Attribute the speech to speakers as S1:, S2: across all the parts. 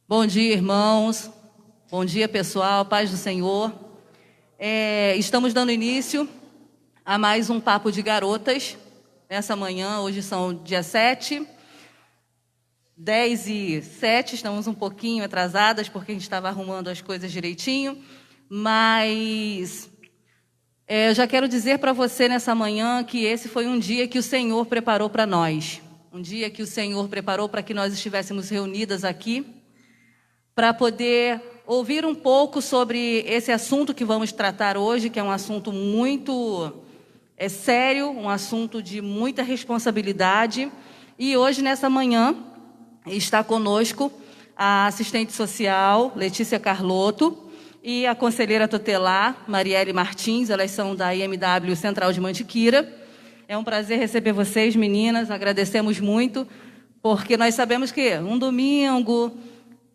S1: Bom dia, irmãos. Bom dia, pessoal. Paz do Senhor. Estamos dando início a mais um Papo de Garotas nessa manhã. Hoje são dia 7, 10h07. Estamos um pouquinho atrasadas porque a gente estava arrumando as coisas direitinho. Mas eu já quero dizer para você nessa manhã que esse foi um dia que o Senhor preparou para nós. Um dia que o Senhor preparou para que nós estivéssemos reunidas aqui, para poder ouvir um pouco sobre esse assunto que vamos tratar hoje, que é um assunto muito sério, um assunto de muita responsabilidade. E hoje, nessa manhã, está conosco a assistente social, Letícia Carlotto, e a conselheira tutelar, Marielle Martins. Elas são da IMW Central de Mantiqueira. É um prazer receber vocês, meninas. Agradecemos muito, porque nós sabemos que um domingo,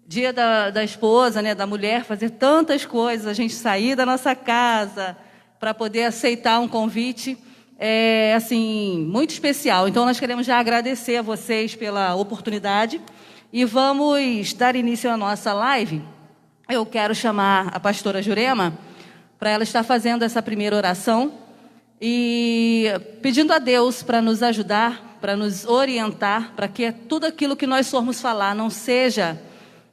S1: dia da esposa, né, da mulher, fazer tantas coisas, a gente sair da nossa casa para poder aceitar um convite, é assim, muito especial. Então, nós queremos já agradecer a vocês pela oportunidade e vamos dar início à nossa live. Eu quero chamar a pastora Jurema para ela estar fazendo essa primeira oração e pedindo a Deus para nos ajudar, para nos orientar, para que tudo aquilo que nós formos falar não seja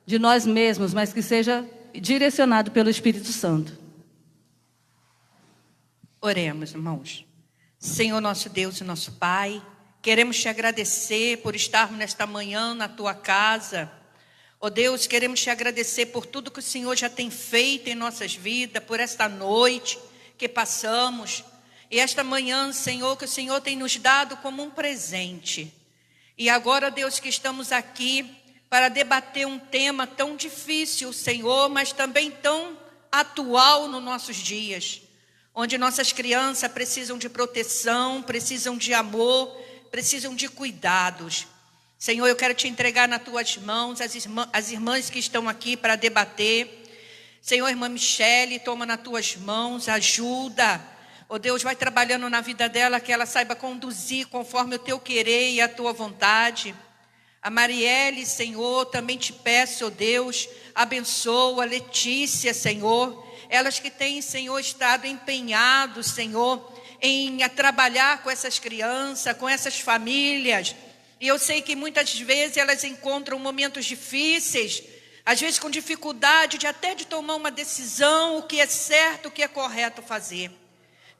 S1: de nós mesmos, mas que seja direcionado pelo Espírito Santo.
S2: Oremos, irmãos. Senhor nosso Deus e nosso Pai, queremos te agradecer por estarmos nesta manhã na tua casa. Ó Deus, queremos te agradecer por tudo que o Senhor já tem feito em nossas vidas, por esta noite que passamos. E esta manhã, Senhor, que o Senhor tem nos dado como um presente. E agora, Deus, que estamos aqui para debater um tema tão difícil, Senhor, mas também tão atual nos nossos dias, onde nossas crianças precisam de proteção, precisam de amor, precisam de cuidados. Senhor, eu quero te entregar nas tuas mãos as irmãs que estão aqui para debater. Senhor, irmã Michele, toma nas tuas mãos, ajuda. Ó Deus, vai trabalhando na vida dela, que ela saiba conduzir conforme o teu querer e a tua vontade. A Marielle, Senhor, também te peço, ó Deus, abençoa a Letícia, Senhor. Elas que têm, Senhor, estado empenhados, Senhor, em trabalhar com essas crianças, com essas famílias. E eu sei que muitas vezes elas encontram momentos difíceis, às vezes com dificuldade de tomar uma decisão, o que é certo, o que é correto fazer.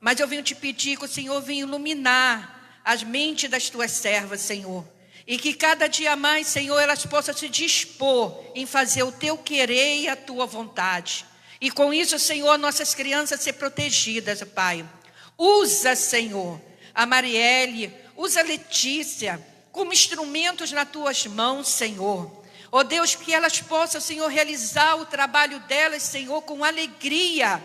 S2: Mas eu venho te pedir que o Senhor venha iluminar as mentes das tuas servas, Senhor. E que cada dia mais, Senhor, elas possam se dispor em fazer o teu querer e a tua vontade. E com isso, Senhor, nossas crianças ser protegidas, Pai. Usa, Senhor, a Marielle, usa a Letícia como instrumentos nas tuas mãos, Senhor. Ó Deus, que elas possam, Senhor, realizar o trabalho delas, Senhor, com alegria,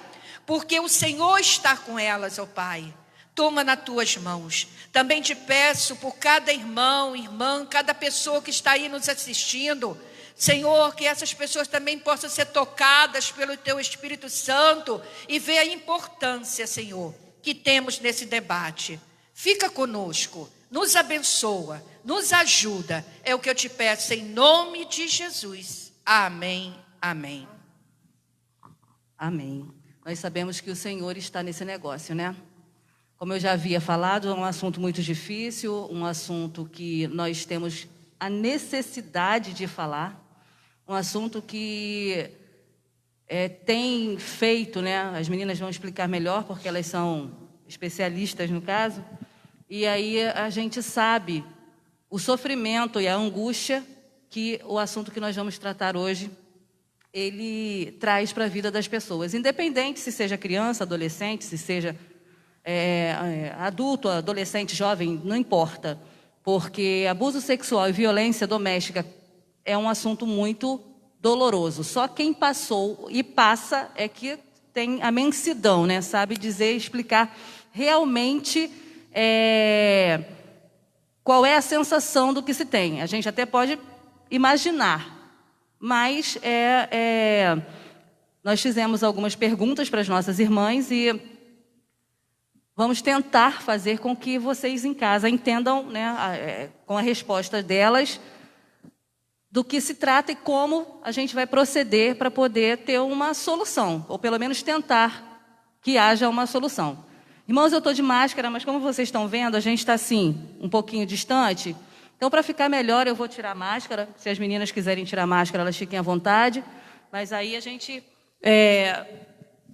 S2: porque o Senhor está com elas, ó Pai. Toma nas tuas mãos. Também te peço por cada irmão, irmã, cada pessoa que está aí nos assistindo, Senhor, que essas pessoas também possam ser tocadas pelo teu Espírito Santo e ver a importância, Senhor, que temos nesse debate. Fica conosco, nos abençoa, nos ajuda. É o que eu te peço em nome de Jesus. Amém, amém.
S1: Amém. Nós sabemos que o Senhor está nesse negócio, né? Como eu já havia falado, é um assunto muito difícil, um assunto que nós temos a necessidade de falar, um assunto que tem feito, né? As meninas vão explicar melhor, porque elas são especialistas no caso, e aí a gente sabe o sofrimento e a angústia que o assunto que nós vamos tratar hoje ele traz para a vida das pessoas, independente se seja criança, adolescente, se seja adulto, adolescente, jovem, não importa, porque abuso sexual e violência doméstica é um assunto muito doloroso. Só quem passou e passa é que tem a mansidão, né? Sabe dizer, explicar realmente qual é a sensação do que se tem. A gente até pode imaginar, mas nós fizemos algumas perguntas para as nossas irmãs e vamos tentar fazer com que vocês em casa entendam, né, com a resposta delas, do que se trata e como a gente vai proceder para poder ter uma solução, ou pelo menos tentar que haja uma solução. Irmãos, eu estou de máscara, mas como vocês estão vendo, a gente está assim, um pouquinho distante. Então, para ficar melhor, eu vou tirar a máscara. Se as meninas quiserem tirar a máscara, elas fiquem à vontade. Mas aí a gente,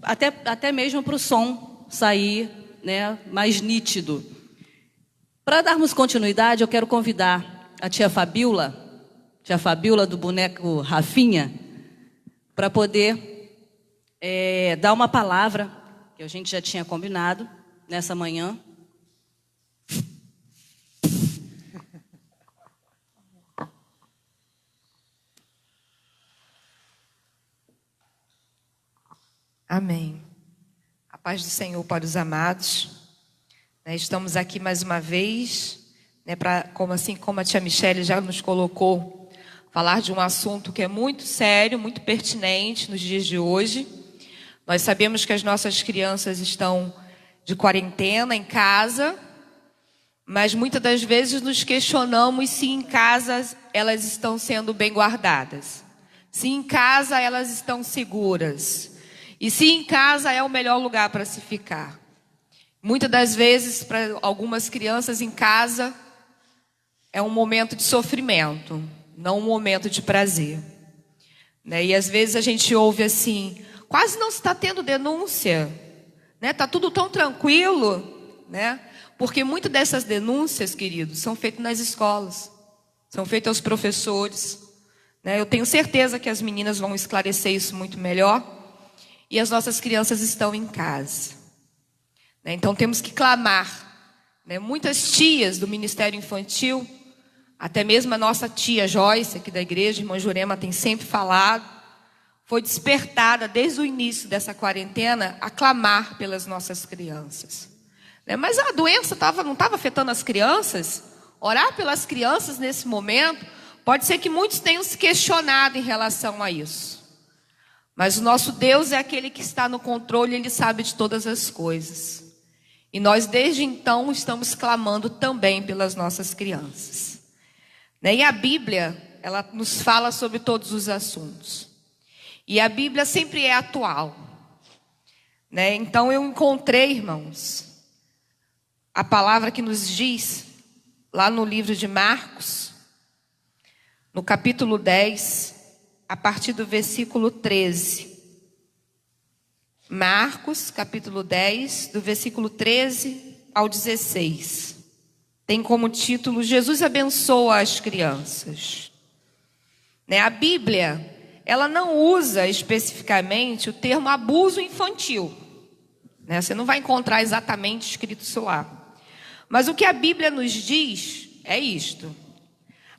S1: até mesmo para o som sair, né, mais nítido. Para darmos continuidade, eu quero convidar a tia Fabiola do boneco Rafinha, para poder dar uma palavra, que a gente já tinha combinado nessa manhã.
S3: Amém. A paz do Senhor para os amados. Estamos aqui mais uma vez, para, como a tia Michele já nos colocou, falar de um assunto que é muito sério, muito pertinente nos dias de hoje. Nós sabemos que as nossas crianças estão de quarentena em casa, mas muitas das vezes nos questionamos se em casa elas estão sendo bem guardadas, se em casa elas estão seguras. E se em casa é o melhor lugar para se ficar. Muitas das vezes, para algumas crianças em casa, é um momento de sofrimento, não um momento de prazer. E às vezes a gente ouve assim, quase não está tendo denúncia. Está tudo tão tranquilo. Porque muitas dessas denúncias, queridos, são feitas nas escolas. São feitas aos professores. Eu tenho certeza que as meninas vão esclarecer isso muito melhor. E as nossas crianças estão em casa. Então temos que clamar. Muitas tias do Ministério Infantil, até mesmo a nossa tia Joyce, aqui da igreja, irmã Jurema, tem sempre falado, foi despertada desde o início dessa quarentena a clamar pelas nossas crianças. Mas a doença não estava afetando as crianças? Orar pelas crianças nesse momento, pode ser que muitos tenham se questionado em relação a isso. Mas o nosso Deus é aquele que está no controle, Ele sabe de todas as coisas. E nós, desde então, estamos clamando também pelas nossas crianças. E a Bíblia, ela nos fala sobre todos os assuntos. E a Bíblia sempre é atual. Então eu encontrei, irmãos, a palavra que nos diz, lá no livro de Marcos, no capítulo 10, a partir do versículo 13. Marcos, capítulo 10, do versículo 13 ao 16. Tem como título, Jesus abençoa as crianças. A Bíblia, ela não usa especificamente o termo abuso infantil. Você não vai encontrar exatamente escrito isso lá. Mas o que a Bíblia nos diz é isto.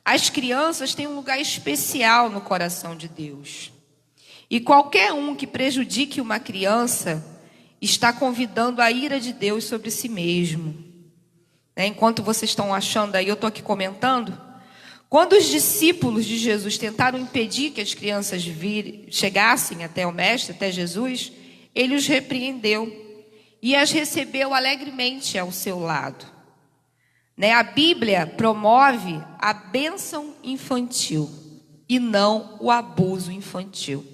S3: As crianças têm um lugar especial no coração de Deus. E qualquer um que prejudique uma criança está convidando a ira de Deus sobre si mesmo. Enquanto vocês estão achando aí, eu estou aqui comentando. Quando os discípulos de Jesus tentaram impedir que as crianças chegassem até o Mestre, até Jesus, ele os repreendeu e as recebeu alegremente ao seu lado. A Bíblia promove a bênção infantil e não o abuso infantil.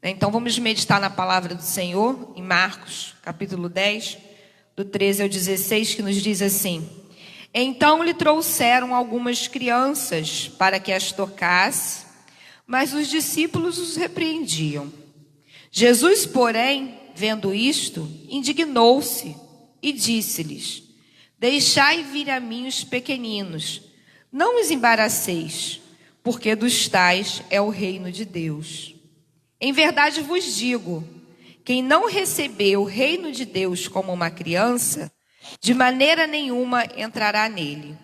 S3: Então vamos meditar na palavra do Senhor, em Marcos, capítulo 10, do 13 ao 16, que nos diz assim: Então lhe trouxeram algumas crianças para que as tocasse, mas os discípulos os repreendiam. Jesus, porém, vendo isto, indignou-se e disse-lhes: Deixai vir a mim os pequeninos, não os embaraceis, porque dos tais é o reino de Deus. Em verdade vos digo, quem não recebeu o reino de Deus como uma criança, de maneira nenhuma entrará nele.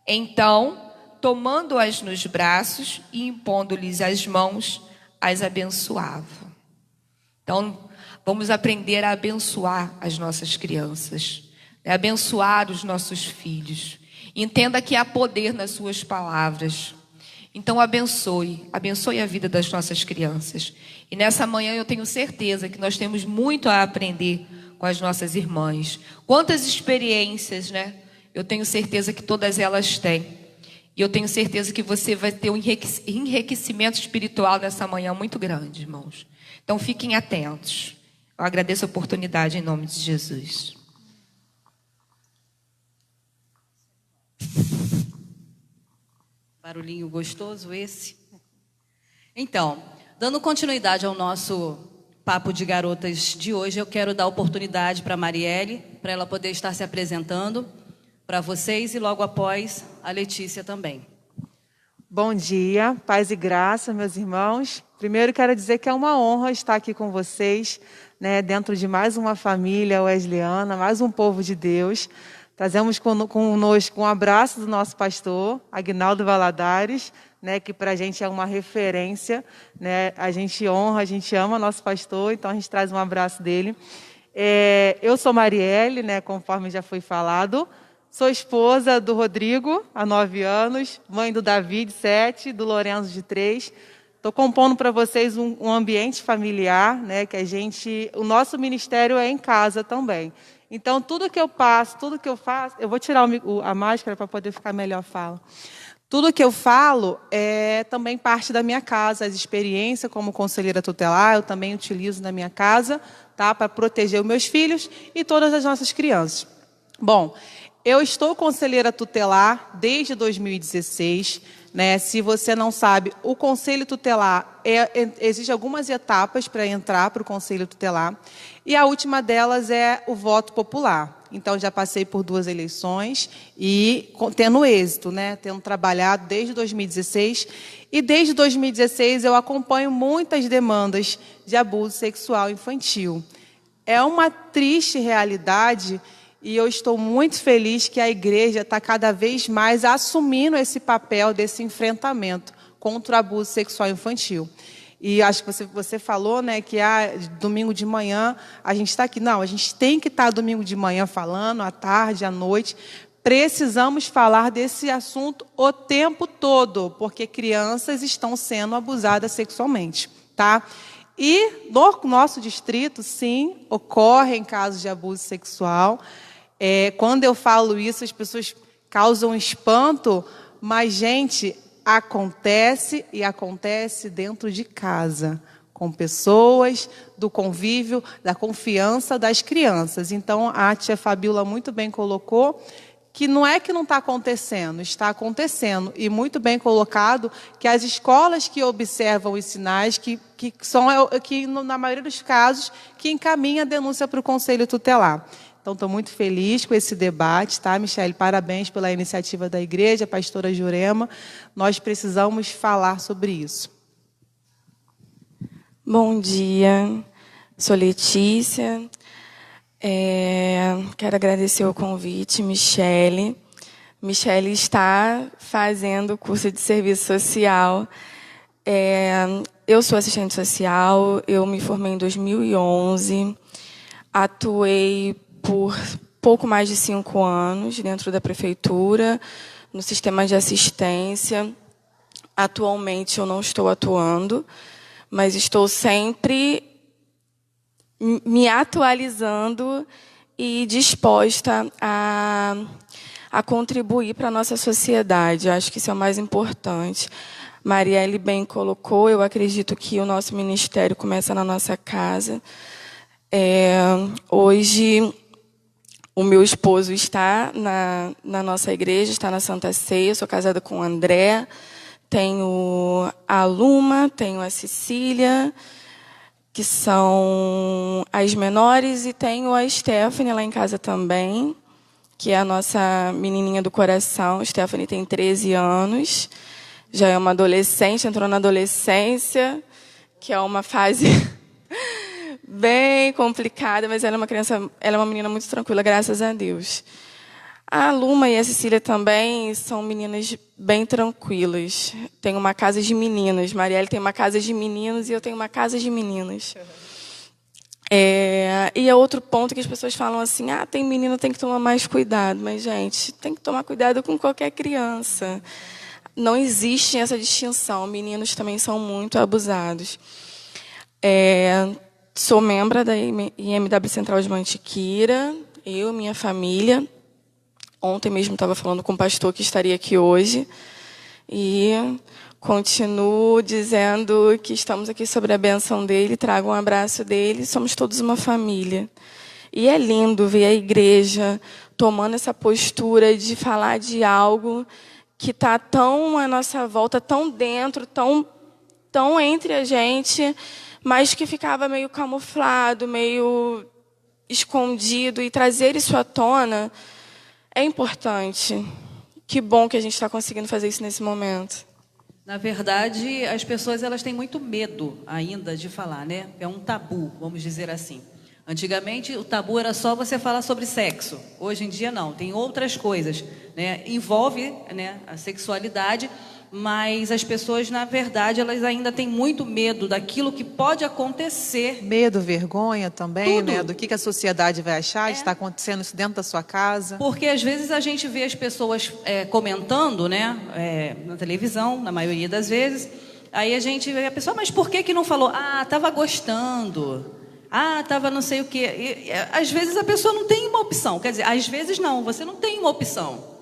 S3: Então, tomando-as nos braços e impondo-lhes as mãos, as abençoava. Então, vamos aprender a abençoar as nossas crianças. Abençoar os nossos filhos. Entenda que há poder nas suas palavras. Então abençoe a vida das nossas crianças. E nessa manhã eu tenho certeza que nós temos muito a aprender com as nossas irmãs. Quantas experiências, Eu tenho certeza que todas elas têm. E eu tenho certeza que você vai ter um enriquecimento espiritual nessa manhã muito grande, irmãos. Então fiquem atentos. Eu agradeço a oportunidade em nome de Jesus.
S1: Barulhinho gostoso esse. Então, dando continuidade ao nosso Papo de Garotas de hoje, eu quero dar oportunidade para a Marielle, para ela poder estar se apresentando para vocês e logo após a Letícia também.
S4: Bom dia, paz e graça, meus irmãos. Primeiro quero dizer que é uma honra estar aqui com vocês, né, dentro de mais uma família wesleyana, mais um povo de Deus. Trazemos conosco um abraço do nosso pastor, Aguinaldo Valadares, né, que para a gente é uma referência, né, a gente honra, a gente ama nosso pastor, então a gente traz um abraço dele. Eu sou Marielle, né, conforme já foi falado, sou esposa do Rodrigo, há 9 anos, mãe do Davi, de 7, do Lorenzo, de 3. Estou compondo para vocês um ambiente familiar, né, que o nosso ministério é em casa também. Então, tudo que eu passo, tudo que eu faço... Eu vou tirar a máscara para poder ficar melhor a fala. Tudo que eu falo é também parte da minha casa. As experiências como conselheira tutelar, eu também utilizo na minha casa, tá, para proteger os meus filhos e todas as nossas crianças. Bom, eu estou conselheira tutelar desde 2016. Né? Se você não sabe, o Conselho Tutelar, existem algumas etapas para entrar para o Conselho Tutelar, e a última delas é o voto popular. Então, já passei por 2 eleições e tendo êxito, né? Tendo trabalhado desde 2016, e desde 2016 eu acompanho muitas demandas de abuso sexual infantil. É uma triste realidade. E eu estou muito feliz que a igreja está cada vez mais assumindo esse papel desse enfrentamento contra o abuso sexual infantil. E acho que você falou, né, que domingo de manhã a gente está aqui. Não, a gente tem que estar domingo de manhã falando, à tarde, à noite. Precisamos falar desse assunto o tempo todo, porque crianças estão sendo abusadas sexualmente, tá? E no nosso distrito, sim, ocorrem casos de abuso sexual. Quando eu falo isso, as pessoas causam espanto, mas, gente, acontece e acontece dentro de casa, com pessoas, do convívio, da confiança das crianças. Então, a tia Fabíola muito bem colocou que não é que não está acontecendo, está acontecendo. E muito bem colocado que as escolas que observam os sinais, que na maioria dos casos, que encaminha a denúncia para o Conselho Tutelar. Então, estou muito feliz com esse debate, tá, Michele? Parabéns pela iniciativa da igreja, pastora Jurema. Nós precisamos falar sobre isso.
S5: Bom dia, sou Letícia. Quero agradecer o convite, Michele. Michele está fazendo o curso de serviço social. Eu sou assistente social, eu me formei em 2011, atuei por pouco mais de 5 anos dentro da prefeitura, no sistema de assistência. Atualmente eu não estou atuando, mas estou sempre me atualizando e disposta a contribuir para a nossa sociedade. Eu acho que isso é o mais importante. Marielle bem colocou, eu acredito que o nosso ministério começa na nossa casa. Hoje, o meu esposo está na nossa igreja, está na Santa Ceia. Eu sou casada com o André, tenho a Luma, tenho a Cecília, que são as menores, e tenho a Stephanie lá em casa também, que é a nossa menininha do coração. Stephanie tem 13 anos, já é uma adolescente, entrou na adolescência, que é uma fase bem complicada, mas ela é uma menina muito tranquila, graças a Deus. A Luma e a Cecília também são meninas bem tranquilas. Tem uma casa de meninas. Marielle tem uma casa de meninos e eu tenho uma casa de meninas. E é outro ponto que as pessoas falam assim, tem menino, tem que tomar mais cuidado. Mas, gente, tem que tomar cuidado com qualquer criança. Não existe essa distinção. Meninos também são muito abusados. Sou membro da IMW Central de Mantiqueira, eu, minha família. Ontem mesmo estava falando com o pastor que estaria aqui hoje. E continuo dizendo que estamos aqui sobre a bênção dele, trago um abraço dele, somos todos uma família. E é lindo ver a igreja tomando essa postura de falar de algo que está tão à nossa volta, tão dentro, tão entre a gente, mas que ficava meio camuflado, meio escondido, e trazer isso à tona é importante. Que bom que a gente está conseguindo fazer isso nesse momento.
S1: Na verdade, as pessoas elas têm muito medo ainda de falar, né? É um tabu, vamos dizer assim. Antigamente, o tabu era só você falar sobre sexo. Hoje em dia, não. Tem outras coisas, né? Envolve, né, a sexualidade, mas as pessoas, na verdade, elas ainda têm muito medo daquilo que pode acontecer.
S4: Medo, vergonha também,
S1: Tudo.
S4: né? Do que a sociedade vai achar de estar acontecendo isso dentro da sua casa.
S1: Porque, às vezes, a gente vê as pessoas comentando, né, na televisão, na maioria das vezes. Aí a gente vê a pessoa, mas por que não falou? Ah, estava gostando. Ah, estava não sei o quê. E, às vezes a pessoa não tem uma opção. Quer dizer, às vezes não, você não tem uma opção.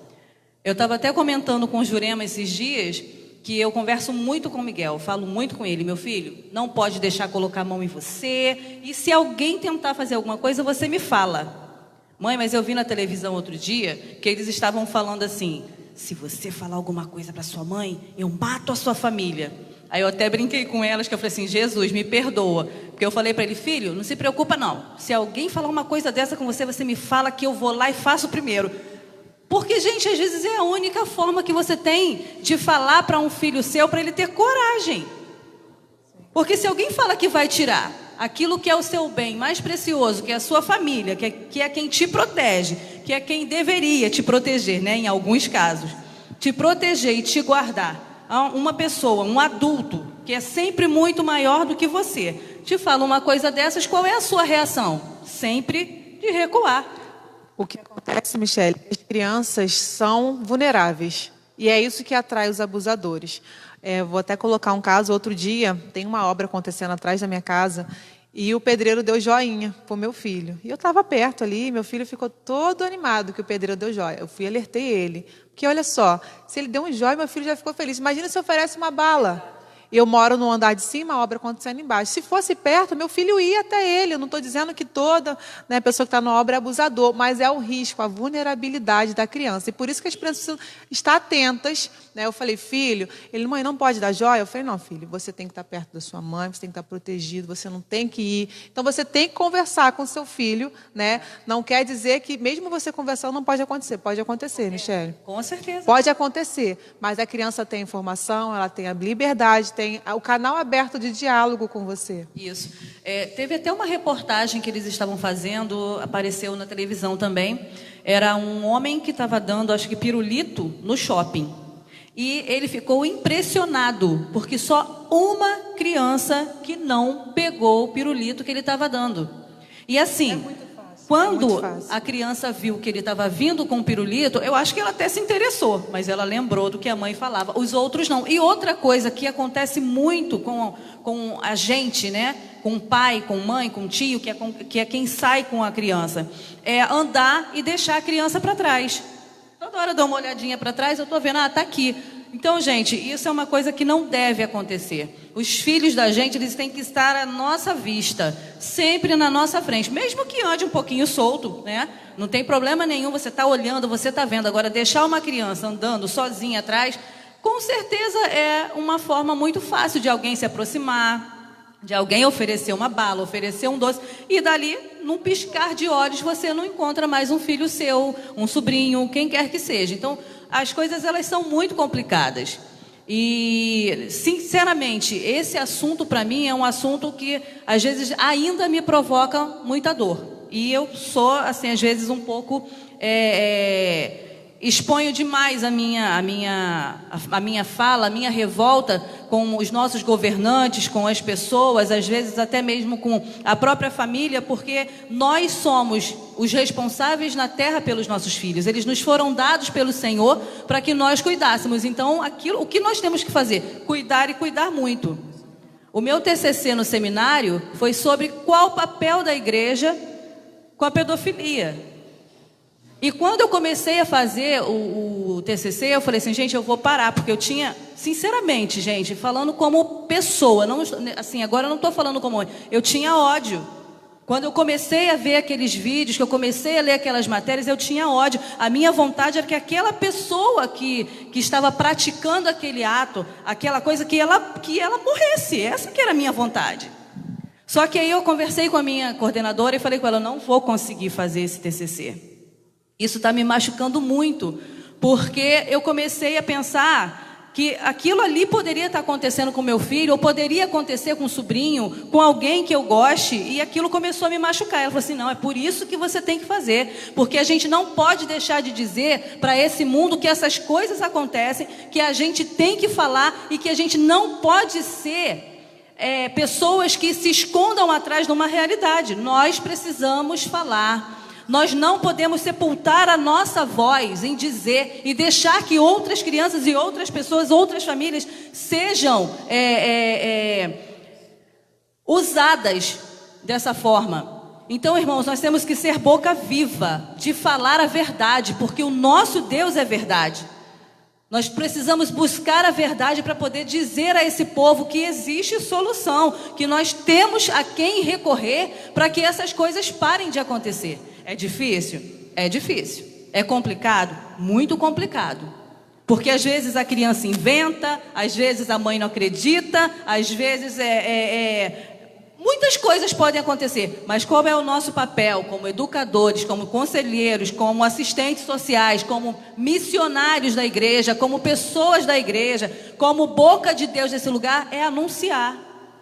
S1: Eu estava até comentando com o Jurema esses dias que eu converso muito com o Miguel, falo muito com ele. Meu filho, não pode deixar colocar a mão em você. E se alguém tentar fazer alguma coisa, você me fala. Mãe, mas eu vi na televisão outro dia que eles estavam falando assim, se você falar alguma coisa para sua mãe, eu mato a sua família. Aí eu até brinquei com elas, que eu falei assim, Jesus, me perdoa. Porque eu falei para ele, filho, não se preocupa não. Se alguém falar uma coisa dessa com você, você me fala que eu vou lá e faço primeiro. Porque, gente, às vezes é a única forma que você tem de falar para um filho seu, para ele ter coragem. Porque se alguém fala que vai tirar aquilo que é o seu bem mais precioso, que é a sua família, que é quem te protege, que é quem deveria te proteger, né, em alguns casos, te proteger e te guardar, uma pessoa, um adulto, que é sempre muito maior do que você, te fala uma coisa dessas, qual é a sua reação? Sempre de recuar.
S4: O que acontece, Michele, as crianças são vulneráveis. E é isso que atrai os abusadores. Vou até colocar um caso. Outro dia, tem uma obra acontecendo atrás da minha casa, e o pedreiro deu joinha para o meu filho. E eu estava perto ali, meu filho ficou todo animado que o pedreiro deu joia. Eu fui e alertei ele. Porque, olha só, se ele deu um joia, meu filho já ficou feliz. Imagina se oferece uma bala. Eu moro no andar de cima, a obra acontecendo embaixo. Se fosse perto, meu filho ia até ele. Eu não estou dizendo que toda, né, pessoa que está na obra é abusador, mas é o risco, a vulnerabilidade da criança. E por isso que as crianças precisam estar atentas. Né? Eu falei, filho, ele, mãe, não pode dar joia? Eu falei, não, filho, você tem que estar perto da sua mãe, você tem que estar protegido, você não tem que ir. Então, você tem que conversar com seu filho. Né? Não quer dizer que, mesmo você conversando, não pode acontecer. Pode acontecer, Michele.
S1: Com certeza.
S4: Pode acontecer, mas a criança tem informação, ela tem a liberdade, tem o canal aberto de diálogo com você.
S1: Isso. Teve até uma reportagem que eles estavam fazendo, apareceu na televisão também. Era um homem que estava dando, acho que pirulito, no shopping. E ele ficou impressionado, porque só uma criança que não pegou o pirulito que ele estava dando. E assim, quando a criança viu que ele estava vindo com o pirulito, eu acho que ela até se interessou, mas ela lembrou do que a mãe falava. Os outros não. E outra coisa que acontece muito com a gente, né? Com o pai, com mãe, com tio, que é quem sai com a criança, é andar e deixar a criança para trás. Toda hora eu dou uma olhadinha para trás, eu estou vendo, está aqui. Então, gente, isso é uma coisa que não deve acontecer. Os filhos da gente, eles têm que estar à nossa vista, sempre na nossa frente, mesmo que ande um pouquinho solto, né? Não tem problema nenhum, você está olhando, você está vendo. Agora, deixar uma criança andando sozinha atrás, com certeza é uma forma muito fácil de alguém se aproximar, de alguém oferecer uma bala, oferecer um doce, e dali, num piscar de olhos, você não encontra mais um filho seu, um sobrinho, quem quer que seja. Então, as coisas, elas são muito complicadas. E, sinceramente, esse assunto, para mim, é um assunto que, às vezes, ainda me provoca muita dor. E eu sou, assim, às vezes, um pouco... exponho demais a minha fala, a minha revolta com os nossos governantes, com as pessoas, às vezes até mesmo com a própria família, porque nós somos os responsáveis na terra pelos nossos filhos. Eles nos foram dados pelo Senhor para que nós cuidássemos. Então, o que nós temos que fazer? Cuidar e cuidar muito. O meu TCC no seminário foi sobre qual o papel da igreja com a pedofilia. E quando eu comecei a fazer o TCC, eu falei assim, gente, eu vou parar, porque eu tinha, sinceramente, gente, falando como pessoa, não, assim, agora eu não estou falando como mãe, eu tinha ódio. Quando eu comecei a ver aqueles vídeos, que eu comecei a ler aquelas matérias, eu tinha ódio. A minha vontade era que aquela pessoa que estava praticando aquele ato, aquela coisa, que ela morresse. Essa que era a minha vontade. Só que aí eu conversei com a minha coordenadora e falei com ela, eu não vou conseguir fazer esse TCC. Isso está me machucando muito, porque eu comecei a pensar que aquilo ali poderia estar acontecendo com meu filho, ou poderia acontecer com um sobrinho, com alguém que eu goste, e aquilo começou a me machucar. Ela falou assim, não, é por isso que você tem que fazer, porque a gente não pode deixar de dizer para esse mundo que essas coisas acontecem, que a gente tem que falar, e que a gente não pode ser pessoas que se escondam atrás de uma realidade. Nós precisamos falar. Nós não podemos sepultar a nossa voz em dizer e deixar que outras crianças e outras pessoas, outras famílias sejam usadas dessa forma. Então, irmãos, nós temos que ser boca viva de falar a verdade, porque o nosso Deus é verdade. Nós precisamos buscar a verdade para poder dizer a esse povo que existe solução, que nós temos a quem recorrer para que essas coisas parem de acontecer. É difícil? É difícil. É complicado? Muito complicado. Porque às vezes a criança inventa, às vezes a mãe não acredita, às vezes muitas coisas podem acontecer. Mas qual é o nosso papel como educadores, como conselheiros, como assistentes sociais, como missionários da igreja, como pessoas da igreja, como boca de Deus nesse lugar? É anunciar,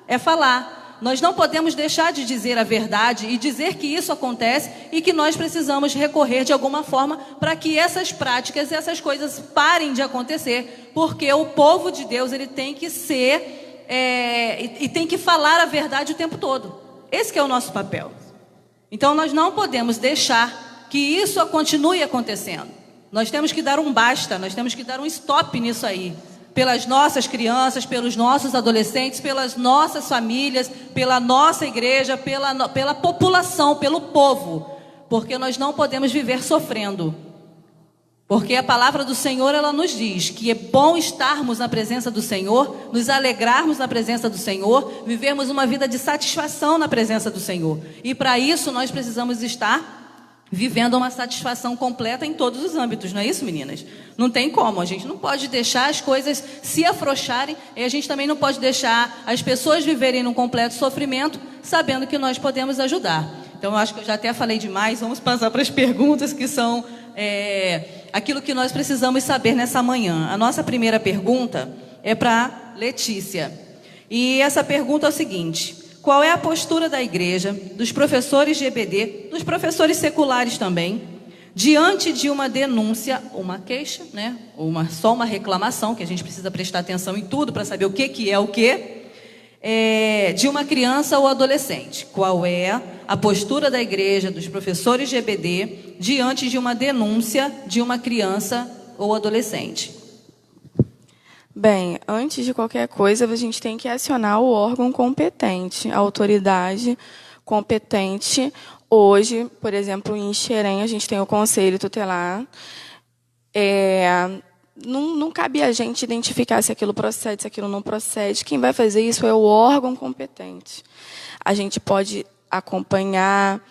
S1: é falar. Nós não podemos deixar de dizer a verdade e dizer que isso acontece e que nós precisamos recorrer de alguma forma para que essas práticas, essas coisas parem de acontecer, porque o povo de Deus, ele tem que ser e tem que falar a verdade o tempo todo. Esse que é o nosso papel. Então nós não podemos deixar que isso continue acontecendo. Nós temos que dar um basta, nós temos que dar um stop nisso aí. Pelas nossas crianças, pelos nossos adolescentes, pelas nossas famílias, pela nossa igreja, pela população, pelo povo. Porque nós não podemos viver sofrendo. Porque a palavra do Senhor, ela nos diz que é bom estarmos na presença do Senhor, nos alegrarmos na presença do Senhor, vivermos uma vida de satisfação na presença do Senhor. E para isso nós precisamos estar vivendo uma satisfação completa em todos os âmbitos, não é isso, meninas? Não tem como, a gente não pode deixar as coisas se afrouxarem, e a gente também não pode deixar as pessoas viverem num completo sofrimento, sabendo que nós podemos ajudar. Então, eu acho que eu já até falei demais, vamos passar para as perguntas que são aquilo que nós precisamos saber nessa manhã. A nossa primeira pergunta é para Letícia, e essa pergunta é o seguinte: qual é a postura da igreja, dos professores de EBD, dos professores seculares também, diante de uma denúncia, uma queixa, né? Ou só uma reclamação, que a gente precisa prestar atenção em tudo para saber o que é o que, de uma criança ou adolescente? Qual é a postura da igreja, dos professores de EBD, diante de uma denúncia de uma criança ou adolescente?
S5: Bem, antes de qualquer coisa, a gente tem que acionar o órgão competente, a autoridade competente. Hoje, por exemplo, em Xerém, a gente tem o Conselho Tutelar. Não cabe a gente identificar se aquilo procede, se aquilo não procede. Quem vai fazer isso é o órgão competente. A gente pode acompanhar,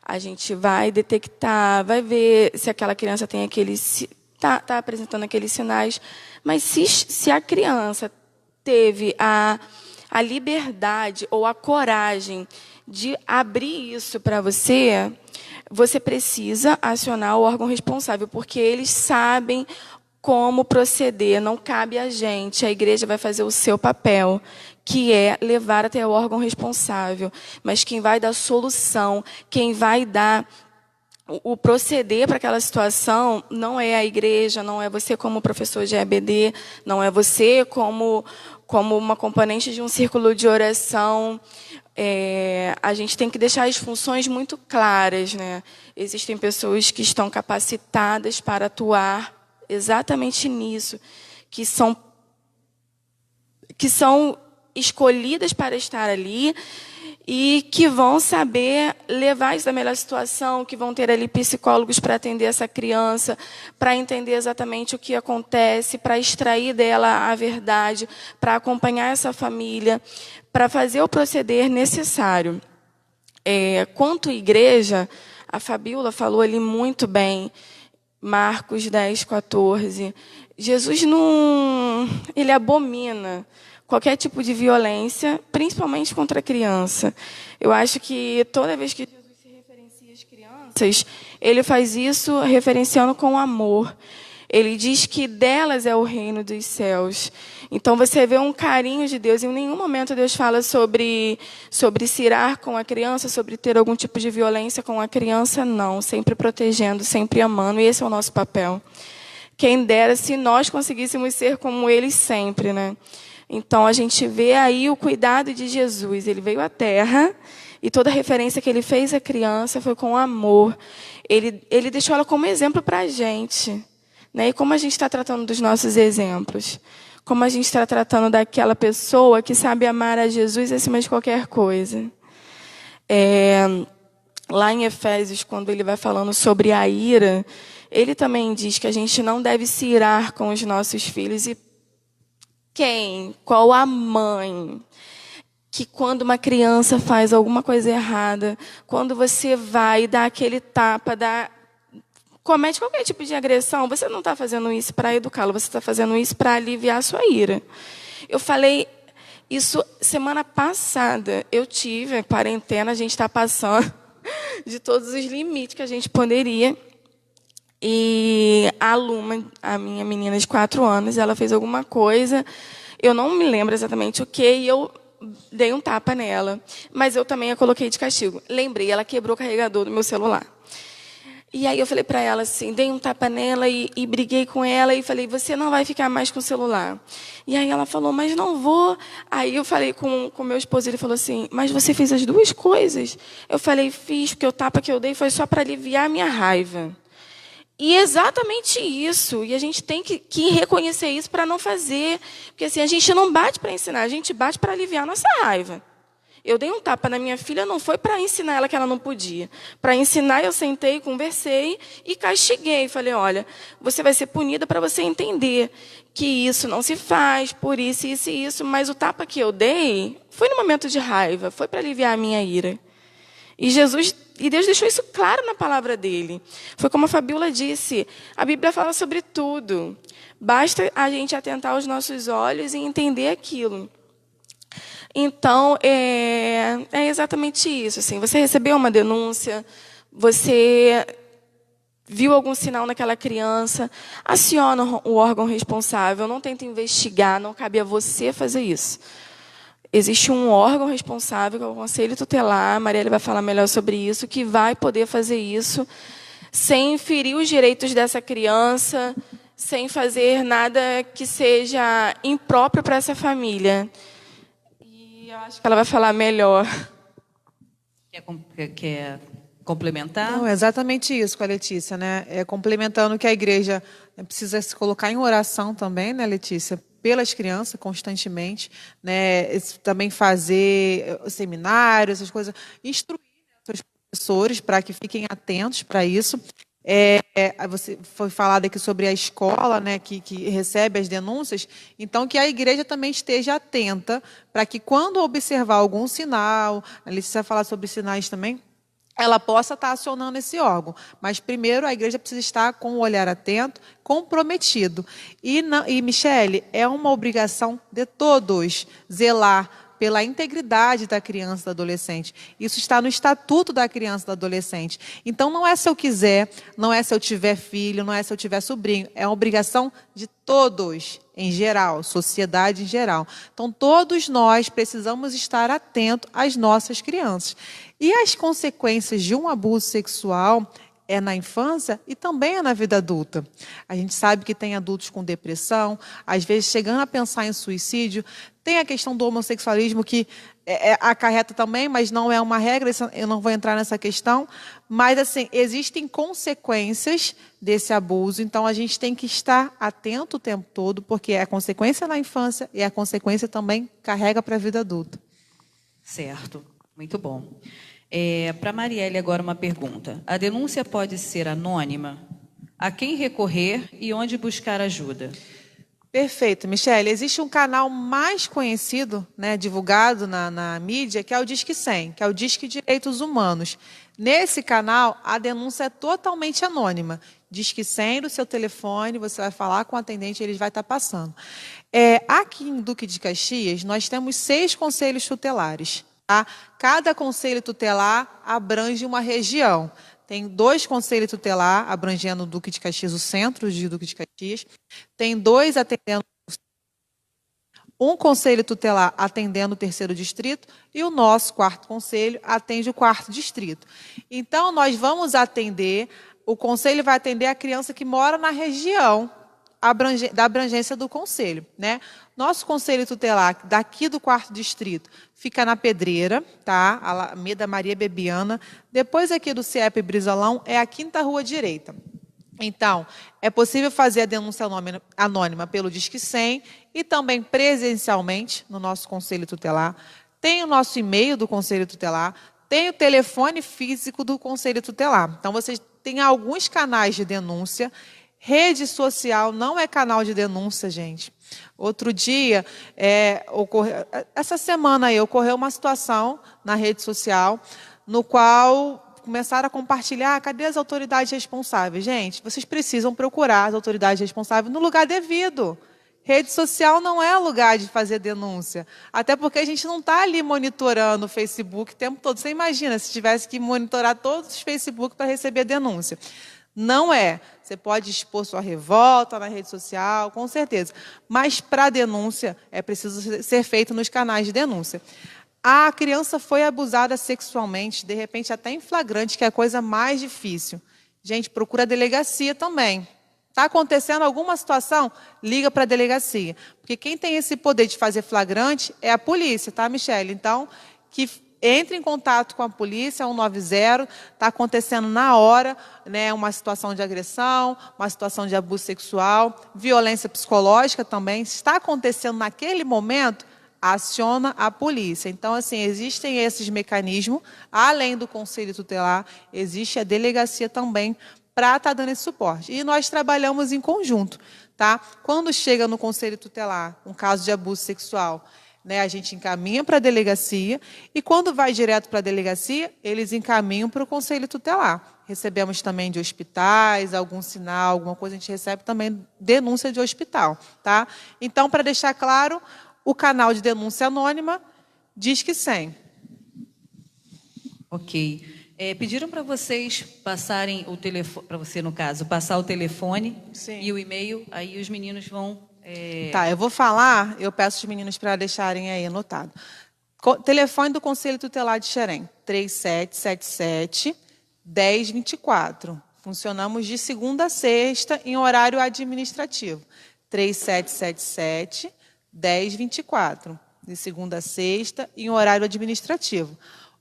S5: a gente vai detectar, vai ver se aquela criança tem está apresentando aqueles sinais. Mas se a criança teve a liberdade ou a coragem de abrir isso para você, você precisa acionar o órgão responsável, porque eles sabem como proceder. Não cabe a gente, a igreja vai fazer o seu papel, que é levar até o órgão responsável. Mas quem vai dar solução, quem vai dar o proceder para aquela situação não é a igreja, não é você como professor de EBD, não é você como uma componente de um círculo de oração. A gente tem que deixar as funções muito claras, né? Existem pessoas que estão capacitadas para atuar exatamente nisso, que são escolhidas para estar ali e que vão saber levar isso da melhor situação, que vão ter ali psicólogos para atender essa criança, para entender exatamente o que acontece, para extrair dela a verdade, para acompanhar essa família, para fazer o proceder necessário. Quanto à igreja, a Fabíola falou ali muito bem, Marcos 10, 14. Jesus ele abomina qualquer tipo de violência, principalmente contra a criança. Eu acho que toda vez que Jesus se referencia às crianças, ele faz isso referenciando com amor. Ele diz que delas é o reino dos céus. Então você vê um carinho de Deus. Em nenhum momento Deus fala sobre se irar com a criança, sobre ter algum tipo de violência com a criança, não. Sempre protegendo, sempre amando. E esse é o nosso papel. Quem dera se nós conseguíssemos ser como eles sempre, né? Então a gente vê aí o cuidado de Jesus. Ele veio à Terra e toda a referência que ele fez à criança foi com amor. Ele deixou ela como exemplo para a gente. Né? E como a gente está tratando dos nossos exemplos? Como a gente está tratando daquela pessoa que sabe amar a Jesus acima de qualquer coisa? Lá em Efésios, quando ele vai falando sobre a ira, ele também diz que a gente não deve se irar com os nossos filhos. E quem? Qual a mãe? Que quando uma criança faz alguma coisa errada, quando você vai dar aquele tapa, comete qualquer tipo de agressão, você não está fazendo isso para educá-lo, você está fazendo isso para aliviar a sua ira. Eu falei isso semana passada. Eu tive a quarentena, a gente está passando de todos os limites que a gente poderia. E a Luma, a minha menina de 4 anos, ela fez alguma coisa, eu não me lembro exatamente o que, e eu dei um tapa nela. Mas eu também a coloquei de castigo. Lembrei, ela quebrou o carregador do meu celular. E aí eu falei para ela assim, dei um tapa nela e briguei com ela e falei, você não vai ficar mais com o celular. E aí ela falou, mas não vou. Aí eu falei com meu esposo, ele falou assim, mas você fez as duas coisas? Eu falei, fiz, porque o tapa que eu dei foi só para aliviar a minha raiva. E exatamente isso. E a gente tem que reconhecer isso para não fazer. Porque assim, a gente não bate para ensinar, a gente bate para aliviar a nossa raiva. Eu dei um tapa na minha filha, não foi para ensinar ela que ela não podia. Para ensinar, eu sentei, conversei e castiguei. Falei, olha, você vai ser punida para você entender que isso não se faz, por isso, isso e isso. Mas o tapa que eu dei foi no momento de raiva, foi para aliviar a minha ira. E Deus deixou isso claro na palavra dele. Foi como a Fabíola disse, a Bíblia fala sobre tudo. Basta a gente atentar os nossos olhos e entender aquilo. Então, é exatamente isso. Assim, você recebeu uma denúncia, você viu algum sinal naquela criança, aciona o órgão responsável, não tenta investigar, não cabe a você fazer isso. Existe um órgão responsável, que é o Conselho Tutelar, a Marielle vai falar melhor sobre isso, que vai poder fazer isso sem ferir os direitos dessa criança, sem fazer nada que seja impróprio para essa família. Eu acho que ela vai falar melhor.
S1: Quer complementar?
S4: Não, é exatamente isso com a Letícia, né? Complementando que a igreja precisa se colocar em oração também, né, Letícia? Pelas crianças, constantemente, né? Também fazer seminários, essas coisas, instruir os professores para que fiquem atentos para isso. Você foi falado aqui sobre a escola, né, que recebe as denúncias, então que a igreja também esteja atenta para que quando observar algum sinal, a Letícia vai falar sobre sinais também, ela possa estar acionando esse órgão. Mas primeiro a igreja precisa estar com o olhar atento, comprometido. E Michele, é uma obrigação de todos zelar pela integridade da criança e do adolescente. Isso está no Estatuto da Criança e do Adolescente. Então, não é se eu quiser, não é se eu tiver filho, não é se eu tiver sobrinho. É uma obrigação de todos, em geral, sociedade em geral. Então, todos nós precisamos estar atentos às nossas crianças. E as consequências de um abuso sexual é na infância e também é na vida adulta. A gente sabe que tem adultos com depressão, às vezes chegando a pensar em suicídio. Tem a questão do homossexualismo que acarreta também, mas não é uma regra, eu não vou entrar nessa questão. Mas, assim, existem consequências desse abuso, então a gente tem que estar atento o tempo todo, porque é a consequência na infância e a consequência também carrega para a vida adulta.
S1: Certo.
S2: Muito bom. Para Marielle, agora uma pergunta. A denúncia pode ser anônima? A quem recorrer e onde buscar ajuda?
S4: Perfeito, Michele. Existe um canal mais conhecido, né, divulgado na mídia, que é o Disque 100, que é o Disque Direitos Humanos. Nesse canal, a denúncia é totalmente anônima. Disque 100 do seu telefone, você vai falar com o atendente, ele vai estar passando. Aqui em Duque de Caxias, nós temos 6 conselhos tutelares. Tá? Cada conselho tutelar abrange uma região. Tem 2 conselhos tutelar abrangendo o Duque de Caxias, o centro de Duque de Caxias. Tem 2 atendendo um conselho tutelar atendendo o 3º distrito e o nosso 4º conselho atende o 4º distrito. Então, nós vamos atender, o conselho vai atender a criança que mora na região da abrangência do conselho, né? Nosso conselho tutelar daqui do 4º distrito fica na Pedreira, tá? Alameda Maria Bebiana. Depois aqui do CIEP Brizolão é a 5ª Rua Direita. Então, é possível fazer a denúncia anônima pelo Disque 100 e também presencialmente no nosso conselho tutelar. Tem o nosso e-mail do conselho tutelar, tem o telefone físico do conselho tutelar. Então, vocês têm alguns canais de denúncia. Rede social não é canal de denúncia, gente. Outro dia, essa semana aí, ocorreu uma situação na rede social, no qual começaram a compartilhar, cadê as autoridades responsáveis? Gente, vocês precisam procurar as autoridades responsáveis no lugar devido. Rede social não é lugar de fazer denúncia. Até porque a gente não está ali monitorando o Facebook o tempo todo. Você imagina se tivesse que monitorar todos os Facebook para receber denúncia. Não é. Você pode expor sua revolta na rede social, com certeza. Mas, para denúncia, é preciso ser feito nos canais de denúncia. A criança foi abusada sexualmente, de repente até em flagrante, que é a coisa mais difícil. Gente, procura a delegacia também. Está acontecendo alguma situação? Liga para a delegacia. Porque quem tem esse poder de fazer flagrante é a polícia, tá, Michele? Então, que entre em contato com a polícia, 190, está acontecendo na hora, né, uma situação de agressão, uma situação de abuso sexual, violência psicológica também. Se está acontecendo naquele momento, aciona a polícia. Então, assim, existem esses mecanismos, além do conselho tutelar, existe a delegacia também para estar dando esse suporte. E nós trabalhamos em conjunto, tá? Quando chega no conselho tutelar um caso de abuso sexual, né, a gente encaminha para a delegacia e quando vai direto para a delegacia, eles encaminham para o conselho tutelar. Recebemos também de hospitais, algum sinal, alguma coisa, a gente recebe também denúncia de hospital, tá? Então, para deixar claro, o canal de denúncia anônima Disque 100.
S2: Ok. Pediram para vocês passarem o telefone, para você, no caso, passar o telefone. Sim. E o e-mail, aí os meninos vão...
S4: Tá, eu vou falar, eu peço os meninos para deixarem aí anotado. Telefone do Conselho Tutelar de Xerém, 3777-1024. Funcionamos de segunda a sexta em horário administrativo. 3777-1024. De segunda a sexta em horário administrativo.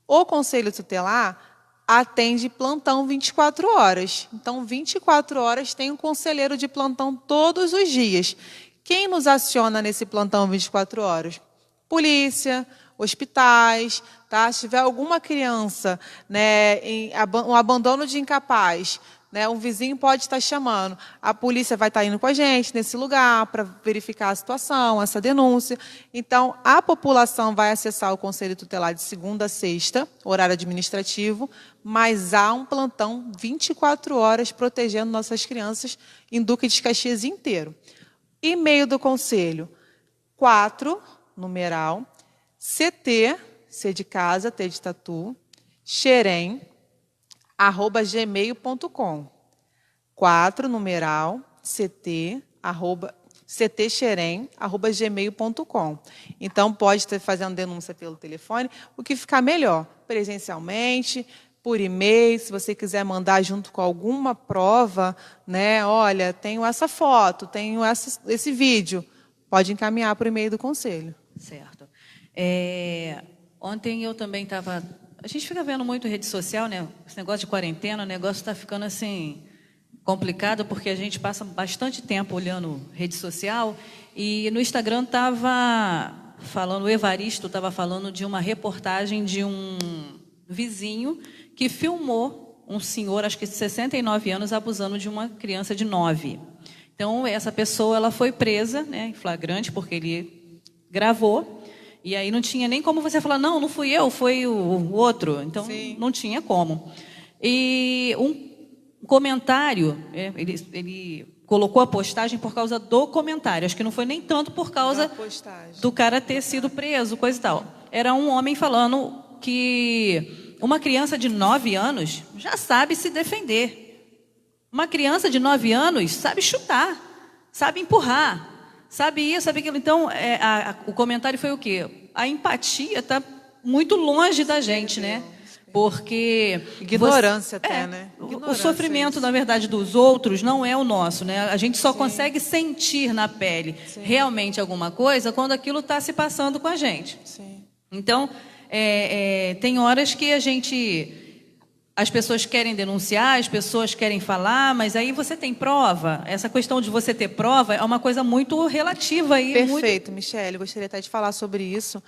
S4: O Conselho Tutelar atende plantão 24 horas. Então, 24 horas tem um conselheiro de plantão todos os dias. Quem nos aciona nesse plantão 24 horas? Polícia, hospitais, tá? Se tiver alguma criança, né, um abandono de incapaz, né, um vizinho pode estar chamando. A polícia vai estar indo com a gente nesse lugar para verificar a situação, essa denúncia. Então, a população vai acessar o Conselho Tutelar de segunda a sexta, horário administrativo, mas há um plantão 24 horas protegendo nossas crianças em Duque de Caxias inteiro. E-mail do Conselho, 4, numeral, CT, C de casa, T de tatu, xerém, @gmail.com. 4, numeral, ctxerém@gmail.com. Então, pode estar fazendo denúncia pelo telefone, o que ficar melhor, presencialmente, por e-mail, se você quiser mandar junto com alguma prova, né? Olha, tenho essa foto, tenho esse vídeo, pode encaminhar para o e-mail do Conselho.
S2: Certo. Ontem eu também estava... A gente fica vendo muito rede social, né? Esse negócio de quarentena, o negócio está ficando assim complicado, porque a gente passa bastante tempo olhando rede social e no Instagram estava
S1: falando, o Evaristo estava falando de uma reportagem de um vizinho que filmou um senhor, acho que de 69 anos, abusando de uma criança de 9. Então, essa pessoa ela foi presa, né, em flagrante, porque ele gravou. E aí não tinha nem como você falar, não fui eu, foi o outro. Então,
S4: Sim.
S1: não tinha como. E um comentário, ele colocou a postagem por causa do comentário. Acho que não foi nem tanto por causa do cara ter sido preso, coisa e tal. Era um homem falando que uma criança de 9 anos já sabe se defender. Uma criança de 9 anos sabe chutar, sabe empurrar, sabe isso, sabe aquilo. Então, o comentário foi o quê? A empatia está muito longe da gente, né? Porque
S4: ignorância até, né?
S1: O sofrimento, na verdade, dos outros não é o nosso, né? A gente só consegue sentir na pele realmente alguma coisa quando aquilo está se passando com a gente.
S4: Sim.
S1: Então, tem horas que as pessoas querem denunciar, as pessoas querem falar, mas aí você tem prova. Essa questão de você ter prova é uma coisa muito relativa.
S4: Perfeito, Michele. Gostaria até de falar sobre isso.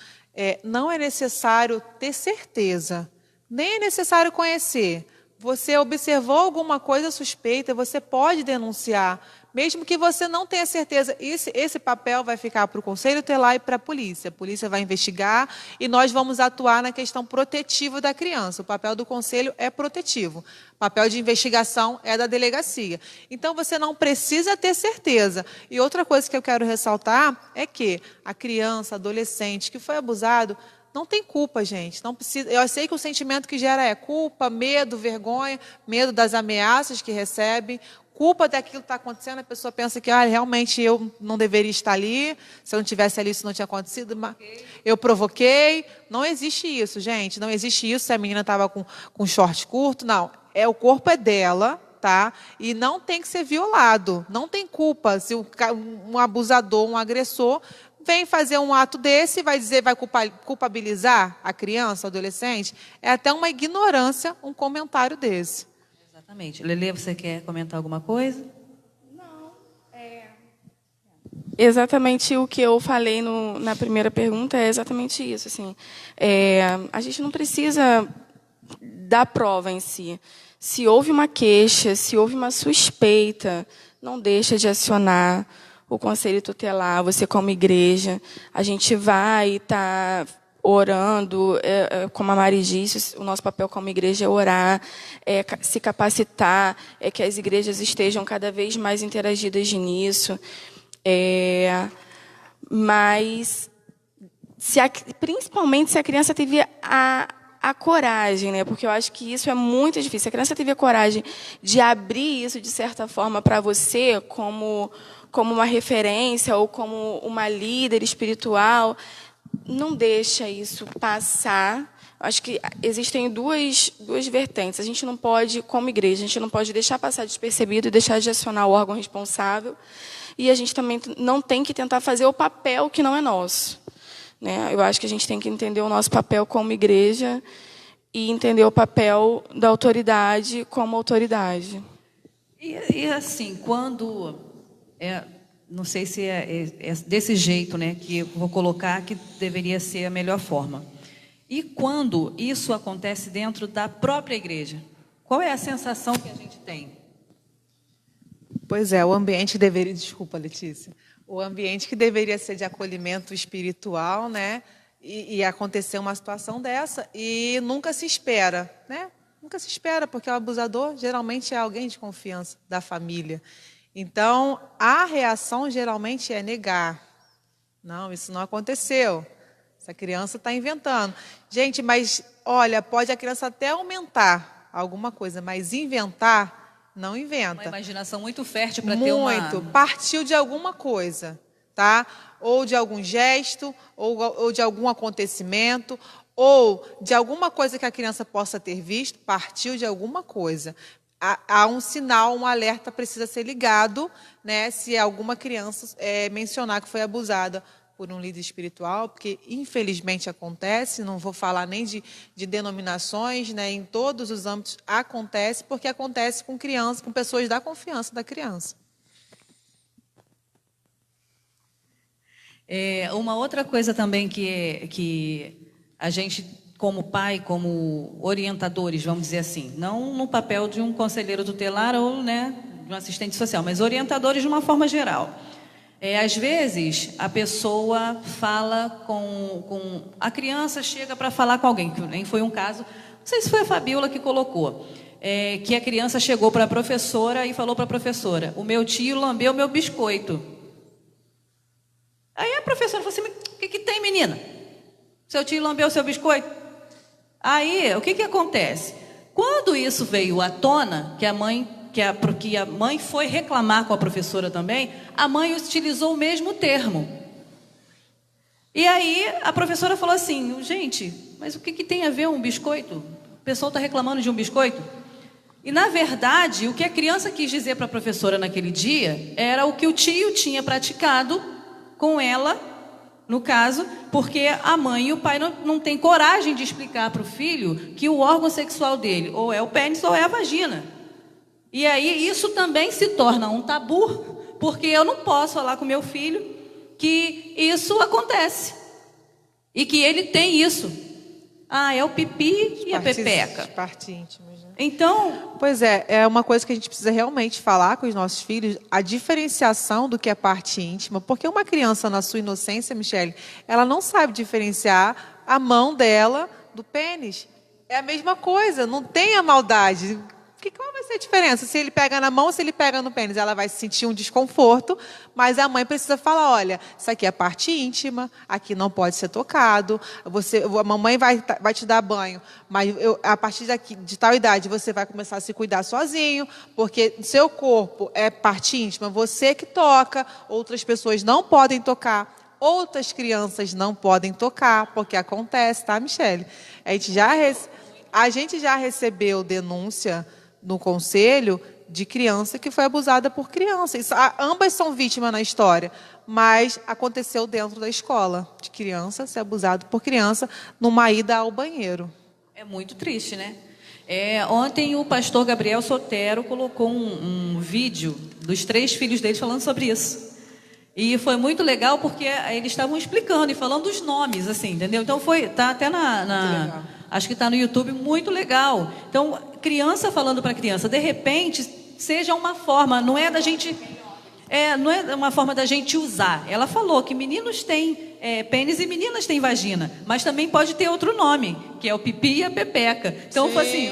S4: Não é necessário ter certeza. Nem é necessário conhecer. Você observou alguma coisa suspeita, você pode denunciar, mesmo que você não tenha certeza. Esse papel vai ficar para o Conselho Tutelar e para a polícia. A polícia vai investigar e nós vamos atuar na questão protetiva da criança. O papel do Conselho é protetivo. O papel de investigação é da delegacia. Então, você não precisa ter certeza. E outra coisa que eu quero ressaltar é que a criança, adolescente que foi abusado, não tem culpa, gente. Não precisa. Eu sei que o sentimento que gera é culpa, medo, vergonha, medo das ameaças que recebe, culpa daquilo que está acontecendo. A pessoa pensa que realmente eu não deveria estar ali. Se eu não tivesse ali, isso não tinha acontecido. Mas eu provoquei. Não existe isso, gente. Não existe isso se a menina estava com short curto. Não. O corpo é dela. Tá? E não tem que ser violado. Não tem culpa se um abusador, um agressor vem fazer um ato desse, vai culpabilizar a criança, o adolescente. É até uma ignorância um comentário desse.
S1: Exatamente. Lelê, você quer comentar alguma coisa?
S5: Não. Exatamente o que eu falei na primeira pergunta é exatamente isso. Assim, a gente não precisa da prova em si. Se houve uma queixa, se houve uma suspeita, não deixa de acionar o Conselho Tutelar, você como igreja. A gente vai estar orando, como a Mari disse, o nosso papel como igreja é orar, se capacitar, que as igrejas estejam cada vez mais interagidas nisso. Mas, principalmente se a criança teve a coragem, né? Porque eu acho que isso é muito difícil. Se a criança teve a coragem de abrir isso, de certa forma, para você, como uma referência ou como uma líder espiritual, não deixa isso passar. Acho que existem duas vertentes. A gente não pode, como igreja, a gente não pode deixar passar despercebido e deixar de acionar o órgão responsável. E a gente também não tem que tentar fazer o papel que não é nosso. Né? Eu acho que a gente tem que entender o nosso papel como igreja e entender o papel da autoridade como autoridade.
S1: E assim, quando... não sei se é desse jeito, né, que eu vou colocar, que deveria ser a melhor forma. E quando isso acontece dentro da própria igreja? Qual é a sensação que a gente tem?
S4: Pois é, o ambiente deveria... Desculpa, Letícia. O ambiente que deveria ser de acolhimento espiritual, né? E acontecer uma situação dessa e nunca se espera, né? Nunca se espera, porque o abusador geralmente é alguém de confiança da família. Então, a reação geralmente é negar. Não, isso não aconteceu. Essa criança está inventando. Gente, mas, olha, pode a criança até aumentar alguma coisa, mas inventar... Não inventa.
S1: Uma imaginação muito fértil para ter uma...
S4: Muito. Partiu de alguma coisa, tá? Ou de algum gesto, ou de algum acontecimento, ou de alguma coisa que a criança possa ter visto, partiu de alguma coisa. Há um sinal, um alerta precisa ser ligado, né? Se alguma criança mencionar que foi abusada por um líder espiritual, porque infelizmente acontece, não vou falar nem de denominações, né, em todos os âmbitos acontece, porque acontece com crianças, com pessoas da confiança da criança.
S1: Uma outra coisa também que a gente, como pai, como orientadores, vamos dizer assim, não no papel de um conselheiro tutelar ou, né, de um assistente social, mas orientadores de uma forma geral. Às vezes, a pessoa fala a criança chega para falar com alguém, que nem foi um caso, não sei se foi a Fabiola que colocou, que a criança chegou para a professora e falou para a professora: o meu tio lambeu meu biscoito. Aí a professora falou assim: o que tem, menina? Seu tio lambeu seu biscoito? Aí, o que acontece? Quando isso veio à tona, que a mãe foi reclamar com a professora também, a mãe utilizou o mesmo termo. E aí a professora falou assim: gente, mas o que tem a ver um biscoito? O pessoal está reclamando de um biscoito? E, na verdade, o que a criança quis dizer para a professora naquele dia era o que o tio tinha praticado com ela, no caso, porque a mãe e o pai não têm coragem de explicar para o filho que o órgão sexual dele ou é o pênis ou é a vagina. E aí isso também se torna um tabu, porque eu não posso falar com meu filho que isso acontece e que ele tem isso. É o pipi e a pepeca.
S4: Partes íntimas, né?
S1: Então,
S4: pois é uma coisa que a gente precisa realmente falar com os nossos filhos, a diferenciação do que é parte íntima, porque uma criança, na sua inocência, Michele, ela não sabe diferenciar a mão dela do pênis. É a mesma coisa, não tem a maldade. Qual vai ser a diferença? Se ele pega na mão ou se ele pega no pênis? Ela vai sentir um desconforto, mas a mãe precisa falar: olha, isso aqui é parte íntima, aqui não pode ser tocado, a mamãe vai te dar banho, mas a partir de tal idade você vai começar a se cuidar sozinho, porque seu corpo é parte íntima, você que toca, outras pessoas não podem tocar, outras crianças não podem tocar, porque acontece, tá, Michele? A gente já recebeu denúncia no conselho de criança que foi abusada por criança. Ambas são vítimas na história, mas aconteceu dentro da escola, de criança ser abusado por criança numa ida ao banheiro.
S1: É muito triste, né? Ontem o pastor Gabriel Sotero colocou um vídeo dos 3 filhos dele falando sobre isso. E foi muito legal porque eles estavam explicando e falando os nomes, assim, entendeu? Então tá até acho que está no YouTube, muito legal. Então, criança falando para criança, de repente, seja uma forma, não é da gente, não é uma forma da gente usar. Ela falou que meninos têm pênis e meninas têm vagina, mas também pode ter outro nome, que é o pipi e a pepeca. Então,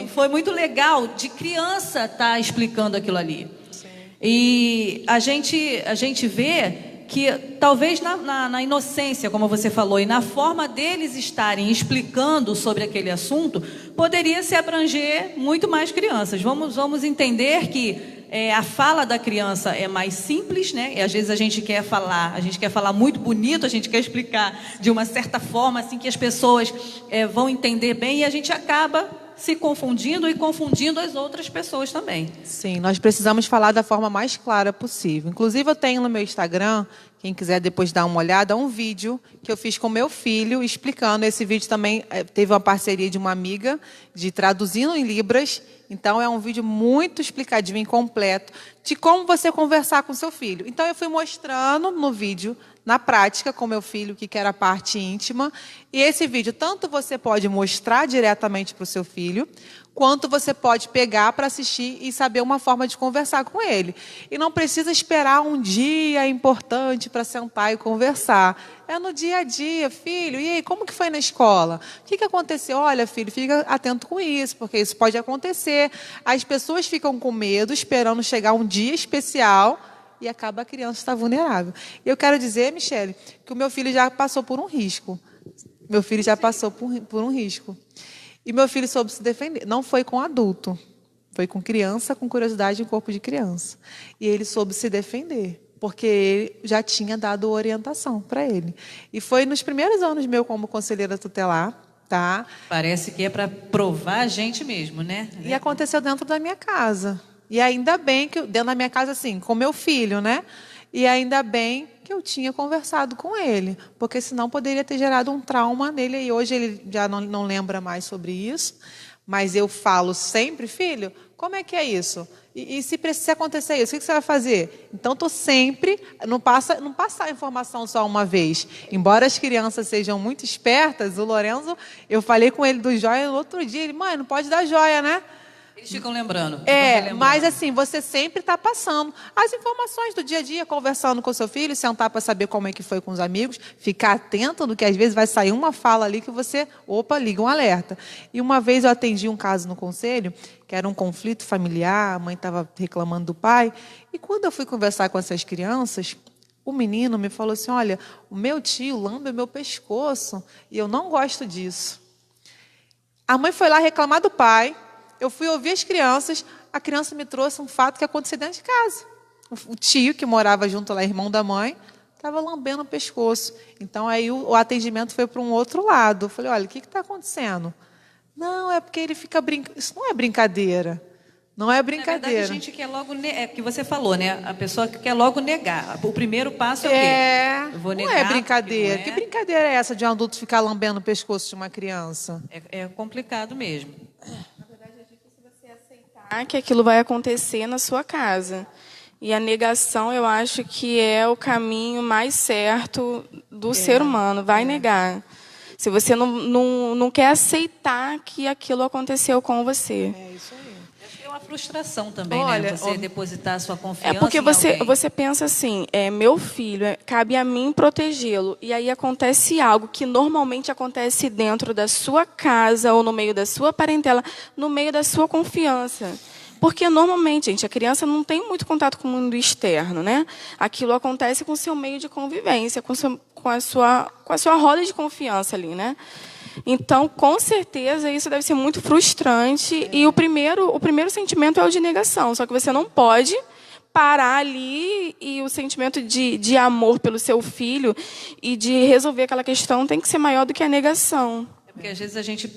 S1: foi muito legal de criança estar explicando aquilo ali. Sim. E a gente vê que talvez na inocência, como você falou, e na forma deles estarem explicando sobre aquele assunto, poderia se abranger muito mais crianças. Vamos entender que a fala da criança é mais simples, né? E às vezes a gente quer falar muito bonito, a gente quer explicar de uma certa forma, assim que as pessoas vão entender bem, e a gente acaba se confundindo e confundindo as outras pessoas também.
S4: Sim, nós precisamos falar da forma mais clara possível. Inclusive, eu tenho no meu Instagram, quem quiser depois dar uma olhada, um vídeo que eu fiz com meu filho, explicando. Esse vídeo também teve uma parceria de uma amiga, de traduzindo em Libras. Então, é um vídeo muito explicadinho, incompleto, de como você conversar com seu filho. Então, eu fui mostrando no vídeo, na prática, com meu filho, o que era a parte íntima. E esse vídeo, tanto você pode mostrar diretamente para o seu filho, quanto você pode pegar para assistir e saber uma forma de conversar com ele. E não precisa esperar um dia importante para sentar e conversar. É no dia a dia, filho. E aí, como que foi na escola? O que aconteceu? Olha, filho, fica atento com isso, porque isso pode acontecer. As pessoas ficam com medo, esperando chegar um dia especial, e acaba a criança estar vulnerável. E eu quero dizer, Michele, que o meu filho já passou por um risco. Meu filho já passou por um risco. E meu filho soube se defender. Não foi com adulto. Foi com criança, com curiosidade em corpo de criança. E ele soube se defender, porque ele já tinha dado orientação para ele. E foi nos primeiros anos meu como conselheira tutelar, tá?
S1: Parece que é para provar a gente mesmo, né?
S4: E aconteceu dentro da minha casa. E ainda bem que, dentro da minha casa, assim, com meu filho, né? E ainda bem que eu tinha conversado com ele, porque senão poderia ter gerado um trauma nele, e hoje ele já não lembra mais sobre isso. Mas eu falo sempre, filho, Como é que é isso? E se acontecer isso, o que você vai fazer? Então, estou sempre... Não passar a informação só uma vez. Embora as crianças sejam muito espertas, o Lorenzo, eu falei com ele do joia no outro dia. Ele, mãe, não pode dar joia, né?
S6: Eles ficam lembrando.
S4: Mas assim, você sempre está passando as informações do dia a dia, conversando com o seu filho, sentar para saber como é que foi com os amigos, ficar atento no que às vezes vai sair uma fala ali que você, liga um alerta. E uma vez eu atendi um caso no conselho, que era um conflito familiar, a mãe estava reclamando do pai, e quando eu fui conversar com essas crianças, o menino me falou assim, olha, o meu tio lambe o meu pescoço, e eu não gosto disso. A mãe foi lá reclamar do pai. Eu fui ouvir as crianças, a criança me trouxe um fato que aconteceu dentro de casa. O tio, que morava junto lá, irmão da mãe, estava lambendo o pescoço. Então, aí o atendimento foi para um outro lado. Eu falei, olha, o que está acontecendo? Não, é porque ele fica brincando. Isso não é brincadeira. Não é brincadeira.
S6: Na verdade, a gente quer logo... É que você falou, né? A pessoa quer logo negar. O primeiro passo é o quê? Eu vou negar,
S4: não é brincadeira.
S6: não é.
S4: Que brincadeira é essa de um adulto ficar lambendo o pescoço de uma criança?
S6: É complicado mesmo.
S5: Que aquilo vai acontecer na sua casa. E a negação, eu acho que é o caminho mais certo do ser humano. Vai negar. Se você não quer aceitar que aquilo aconteceu com você.
S4: É isso aí.
S6: É uma frustração também,
S4: Olha,
S6: né? Você depositar a sua confiança
S5: Porque
S6: em alguém.
S5: você pensa assim, meu filho, cabe a mim protegê-lo. E aí acontece algo que normalmente acontece dentro da sua casa ou no meio da sua parentela, no meio da sua confiança. Porque normalmente, gente, a criança não tem muito contato com o mundo externo, né? Aquilo acontece com o seu meio de convivência, com a sua roda de confiança ali, né? Então, com certeza, isso deve ser muito frustrante. E o primeiro sentimento é o de negação. Só que você não pode parar ali e o sentimento de amor pelo seu filho e de resolver aquela questão tem que ser maior do que a negação.
S6: É porque, às vezes, a gente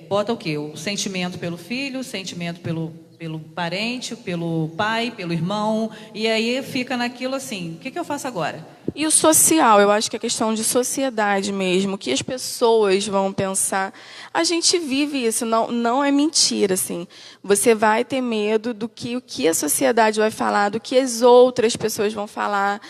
S6: bota o quê? O sentimento pelo filho, o sentimento pelo parente, pelo pai, pelo irmão. E aí fica naquilo assim, o que eu faço agora?
S5: E o social, eu acho que é questão de sociedade mesmo, o que as pessoas vão pensar. A gente vive isso, não é mentira, assim. Você vai ter medo do que o que a sociedade vai falar, do que as outras pessoas vão falar.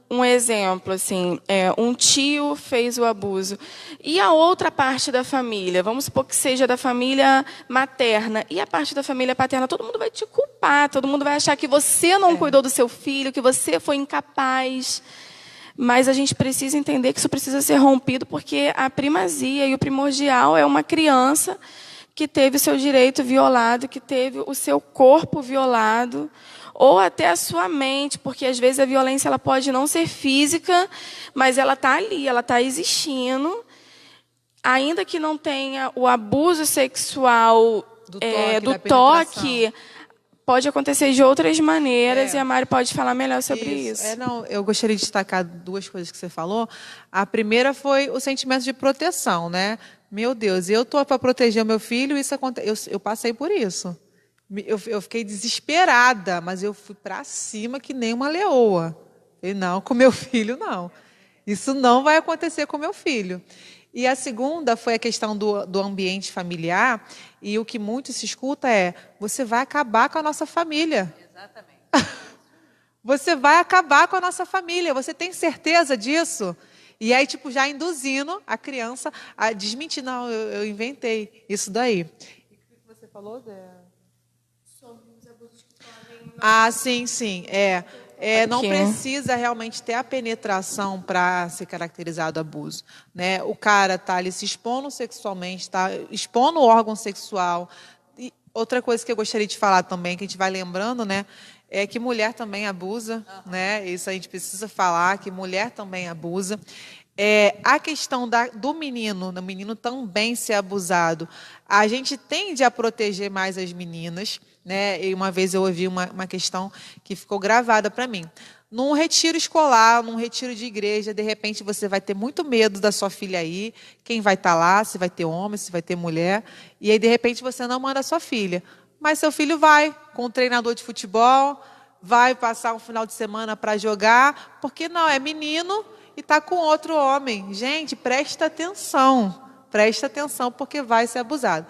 S5: Um exemplo, assim, um tio fez o abuso. E a outra parte da família? Vamos supor que seja da família materna. E a parte da família paterna? Todo mundo vai te culpar, todo mundo vai achar que você não cuidou do seu filho, que você foi incapaz. Mas a gente precisa entender que isso precisa ser rompido, porque a primazia e o primordial é uma criança que teve o seu direito violado, que teve o seu corpo violado, ou até a sua mente, porque às vezes a violência ela pode não ser física, mas ela está ali, ela está existindo. Ainda que não tenha o abuso sexual do toque, pode acontecer de outras maneiras, e a Mari pode falar melhor sobre isso.
S4: Eu gostaria de destacar duas coisas que você falou. A primeira foi o sentimento de proteção, né? Meu Deus, eu estou para proteger o meu filho, eu passei por isso. Eu fiquei desesperada, mas eu fui para cima que nem uma leoa. E não, com meu filho, não. Isso não vai acontecer com meu filho. E a segunda foi a questão do ambiente familiar. E o que muito se escuta é, você vai acabar com a nossa família.
S6: Exatamente.
S4: Você vai acabar com a nossa família. Você tem certeza disso? E aí, já induzindo a criança a desmentir. Não, eu inventei isso daí. E o que você falou, sim. Não precisa realmente ter a penetração para ser caracterizado abuso, né? O cara está ali se expondo sexualmente, está expondo o órgão sexual. E outra coisa que eu gostaria de falar também, que a gente vai lembrando, né? É que mulher também abusa, né? Isso a gente precisa falar, que mulher também abusa. A questão do menino também ser abusado, a gente tende a proteger mais as meninas, né? E uma vez eu ouvi uma questão que ficou gravada para mim. Num retiro escolar, num retiro de igreja, de repente você vai ter muito medo da sua filha aí, quem vai estar lá, se vai ter homem, se vai ter mulher, e aí de repente você não manda a sua filha. Mas seu filho vai com um treinador de futebol, vai passar um final de semana para jogar, porque não, é menino e está com outro homem. Gente, presta atenção, porque vai ser abusado.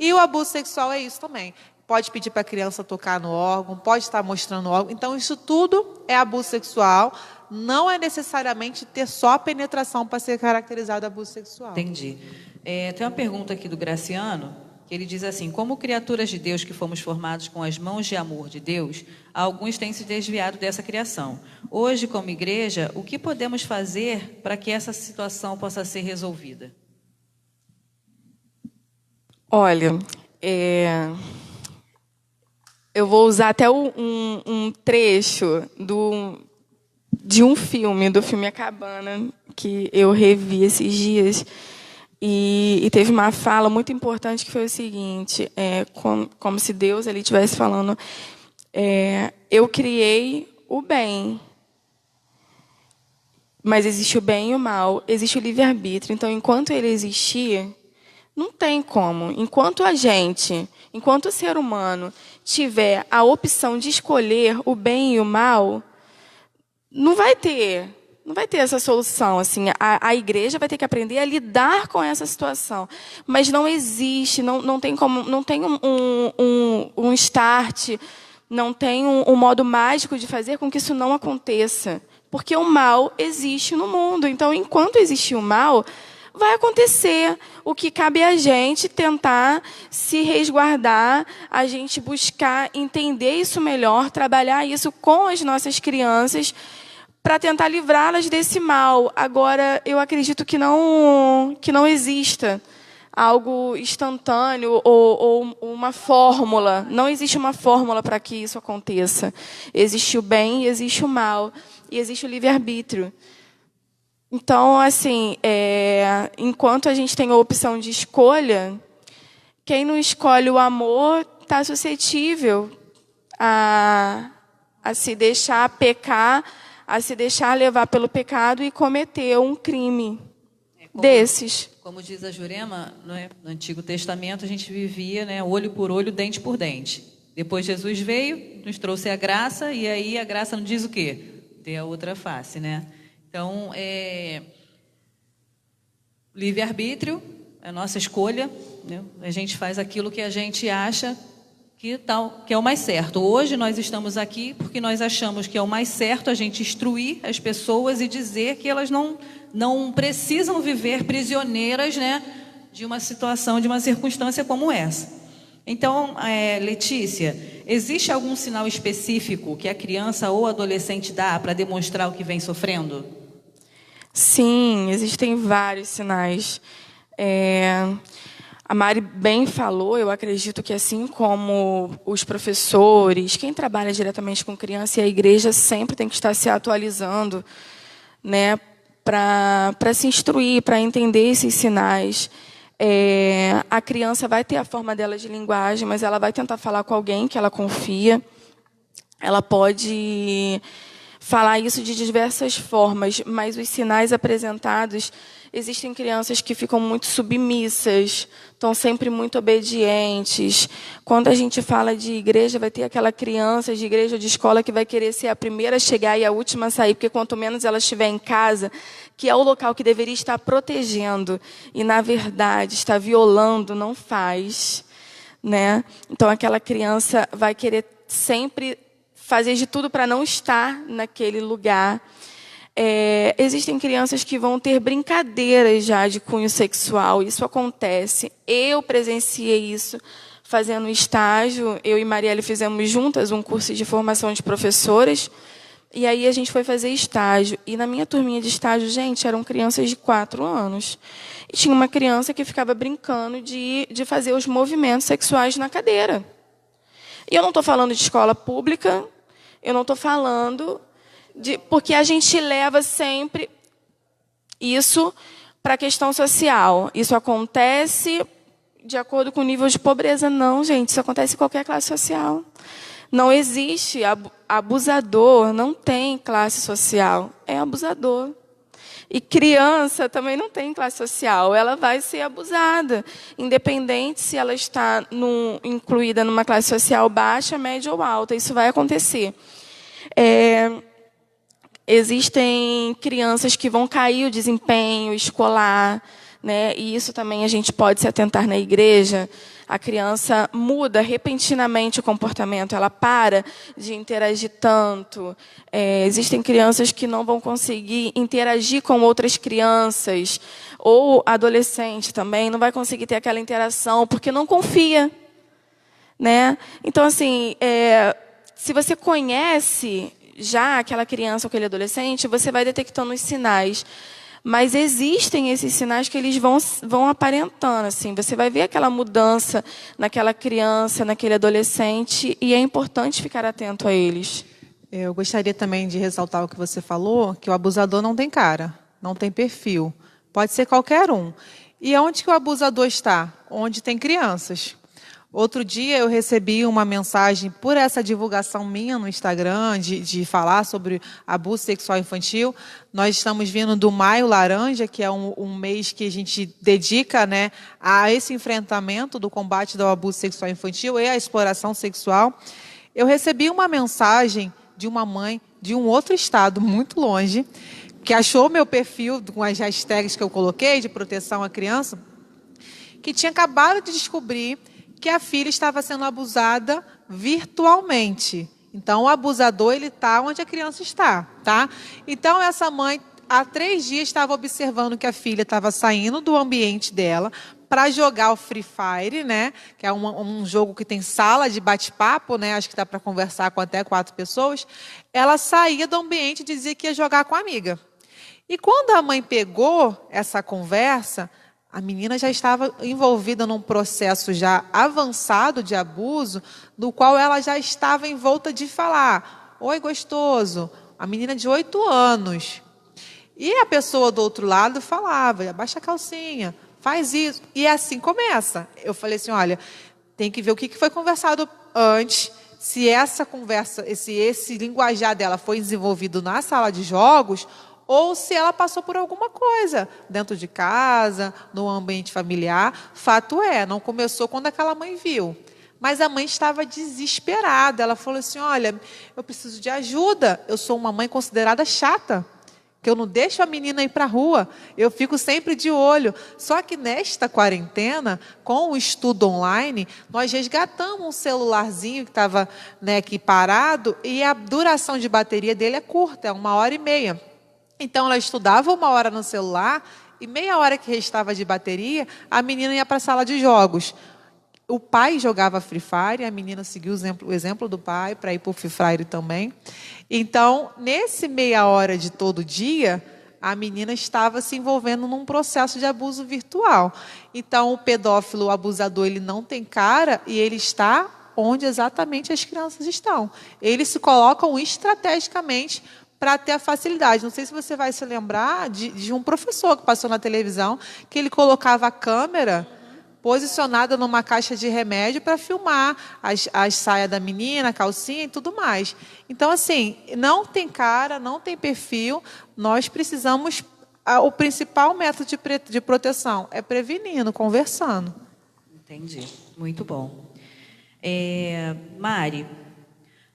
S4: E o abuso sexual é isso também. Pode pedir para a criança tocar no órgão, pode estar mostrando o órgão. Então, isso tudo é abuso sexual. Não é necessariamente ter só a penetração para ser caracterizado abuso sexual.
S6: Entendi. Tem uma pergunta aqui do Graciano, que ele diz assim: como criaturas de Deus que fomos formados com as mãos de amor de Deus, alguns têm se desviado dessa criação. Hoje, como igreja, o que podemos fazer para que essa situação possa ser resolvida?
S5: Olha, eu vou usar até um trecho de um filme, do filme A Cabana, que eu revi esses dias. E teve uma fala muito importante que foi o seguinte, como se Deus ali estivesse falando, eu criei o bem, mas existe o bem e o mal, existe o livre-arbítrio. Então, enquanto ele existir, não tem como. Enquanto o ser humano tiver a opção de escolher o bem e o mal, não vai ter essa solução. Assim, a igreja vai ter que aprender a lidar com essa situação. Mas não existe, não tem como, não tem um start, não tem um modo mágico de fazer com que isso não aconteça. Porque o mal existe no mundo. Então, enquanto existe o mal, vai acontecer. O que cabe a gente tentar se resguardar, a gente buscar entender isso melhor, trabalhar isso com as nossas crianças, para tentar livrá-las desse mal. Agora, eu acredito que não exista algo instantâneo ou uma fórmula. Não existe uma fórmula para que isso aconteça. Existe o bem, existe o mal, e existe o livre-arbítrio. Então, assim, enquanto a gente tem a opção de escolha, quem não escolhe o amor está suscetível a se deixar pecar, a se deixar levar pelo pecado e cometer um crime desses.
S6: Como diz a Jurema, no Antigo Testamento, a gente vivia, olho por olho, dente por dente. Depois Jesus veio, nos trouxe a graça, e aí a graça não diz o quê? Ter a outra face, né? Então, livre-arbítrio, é a nossa escolha, né? A gente faz aquilo que a gente acha que é o mais certo. Hoje nós estamos aqui porque nós achamos que é o mais certo a gente instruir as pessoas e dizer que elas não precisam viver prisioneiras, né, de uma situação, de uma circunstância como essa. Então, Letícia, existe algum sinal específico que a criança ou adolescente dá para demonstrar o que vem sofrendo?
S5: Sim, existem vários sinais. A Mari bem falou, eu acredito que assim como os professores, quem trabalha diretamente com criança e a igreja sempre tem que estar se atualizando, né, para se instruir, para entender esses sinais. A criança vai ter a forma dela de linguagem, mas ela vai tentar falar com alguém que ela confia. Ela pode falar isso de diversas formas, mas os sinais apresentados, existem crianças que ficam muito submissas, estão sempre muito obedientes. Quando a gente fala de igreja, vai ter aquela criança de igreja ou de escola que vai querer ser a primeira a chegar e a última a sair, porque quanto menos ela estiver em casa, que é o local que deveria estar protegendo, e na verdade está violando, não faz, né? Então aquela criança vai querer sempre fazer de tudo para não estar naquele lugar. Existem crianças que vão ter brincadeiras já de cunho sexual. Isso acontece. Eu presenciei isso fazendo estágio. Eu e Marielle fizemos juntas um curso de formação de professoras. E aí a gente foi fazer estágio. E na minha turminha de estágio, gente, eram crianças de 4 anos. E tinha uma criança que ficava brincando de fazer os movimentos sexuais na cadeira. E eu não estou falando de escola pública, eu não estou falando porque a gente leva sempre isso para a questão social. Isso acontece de acordo com o nível de pobreza. Não, gente, isso acontece em qualquer classe social. Não existe abusador, não tem classe social, é abusador. E criança também não tem classe social, ela vai ser abusada, independente se ela está incluída numa classe social baixa, média ou alta, isso vai acontecer. Existem crianças que vão cair o desempenho escolar, né? E isso também a gente pode se atentar na igreja. A criança muda repentinamente o comportamento, ela para de interagir tanto. Existem crianças que não vão conseguir interagir com outras crianças, ou adolescente também, não vai conseguir ter aquela interação, porque não confia, né? Então, assim, se você conhece já aquela criança ou aquele adolescente, você vai detectando os sinais. Mas existem esses sinais que eles vão aparentando, assim. Você vai ver aquela mudança naquela criança, naquele adolescente, e é importante ficar atento a eles.
S4: Eu gostaria também de ressaltar o que você falou, que o abusador não tem cara, não tem perfil. Pode ser qualquer um. E onde que o abusador está? Onde tem crianças. Outro dia eu recebi uma mensagem por essa divulgação minha no Instagram, de falar sobre abuso sexual infantil. Nós estamos vindo do Maio Laranja, que é um mês que a gente dedica, né, a esse enfrentamento do combate ao abuso sexual infantil e à exploração sexual. Eu recebi uma mensagem de uma mãe de um outro estado, muito longe, que achou meu perfil com as hashtags que eu coloquei, de proteção à criança, que tinha acabado de descobrir que a filha estava sendo abusada virtualmente. Então, o abusador ele está onde a criança está, tá? Então, essa mãe, há 3 dias, estava observando que a filha estava saindo do ambiente dela para jogar o Free Fire, né? Que é um jogo que tem sala de bate-papo, né? Acho que dá para conversar com até 4 pessoas. Ela saía do ambiente e dizia que ia jogar com a amiga. E quando a mãe pegou essa conversa, a menina já estava envolvida num processo já avançado de abuso, no qual ela já estava envolta de falar: oi, gostoso, a menina de 8 anos. E a pessoa do outro lado falava: abaixa a calcinha, faz isso. E assim começa. Eu falei assim: olha, tem que ver o que foi conversado antes, se essa conversa, esse linguajar dela foi desenvolvido na sala de jogos, ou se ela passou por alguma coisa dentro de casa, no ambiente familiar. Fato é, não começou quando aquela mãe viu. Mas a mãe estava desesperada. Ela falou assim: olha, eu preciso de ajuda. Eu sou uma mãe considerada chata, que eu não deixo a menina ir para a rua. Eu fico sempre de olho. Só que nesta quarentena, com o estudo online, nós resgatamos um celularzinho que estava, né, aqui parado, e a duração de bateria dele é curta, é 1h30. Então, ela estudava 1 hora no celular e meia hora que restava de bateria, a menina ia para a sala de jogos. O pai jogava Free Fire, a menina seguiu o exemplo do pai para ir para o Free Fire também. Então, nesse meia hora de todo dia, a menina estava se envolvendo num processo de abuso virtual. Então, o pedófilo, o abusador, ele não tem cara e ele está onde exatamente as crianças estão. Eles se colocam estrategicamente para ter a facilidade. Não sei se você vai se lembrar de um professor que passou na televisão, que ele colocava a câmera posicionada numa caixa de remédio para filmar as saias da menina, a calcinha e tudo mais. Então, assim, não tem cara, não tem perfil. Nós precisamos... O principal método de proteção é prevenindo, conversando.
S6: Entendi. Muito bom. Mari,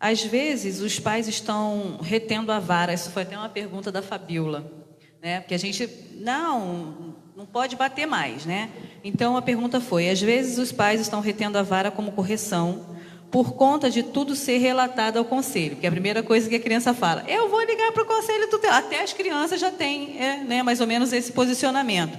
S6: às vezes os pais estão retendo a vara. Isso foi até uma pergunta da Fabiola, né? Porque a gente não pode bater mais, né? Então a pergunta foi: às vezes os pais estão retendo a vara como correção por conta de tudo ser relatado ao conselho, que é a primeira coisa que a criança fala: eu vou ligar para o conselho tutelar. Até as crianças já têm, né, mais ou menos esse posicionamento.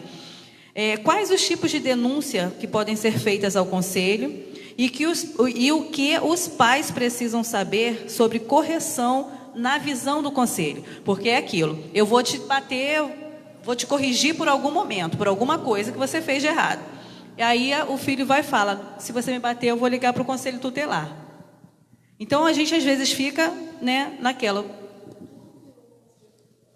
S6: Quais os tipos de denúncia que podem ser feitas ao conselho? E o que os pais precisam saber sobre correção na visão do conselho? Porque é aquilo: eu vou te bater, vou te corrigir por algum momento, por alguma coisa que você fez de errado. E aí o filho vai e fala: se você me bater, eu vou ligar para o conselho tutelar. Então a gente às vezes fica, né, naquela...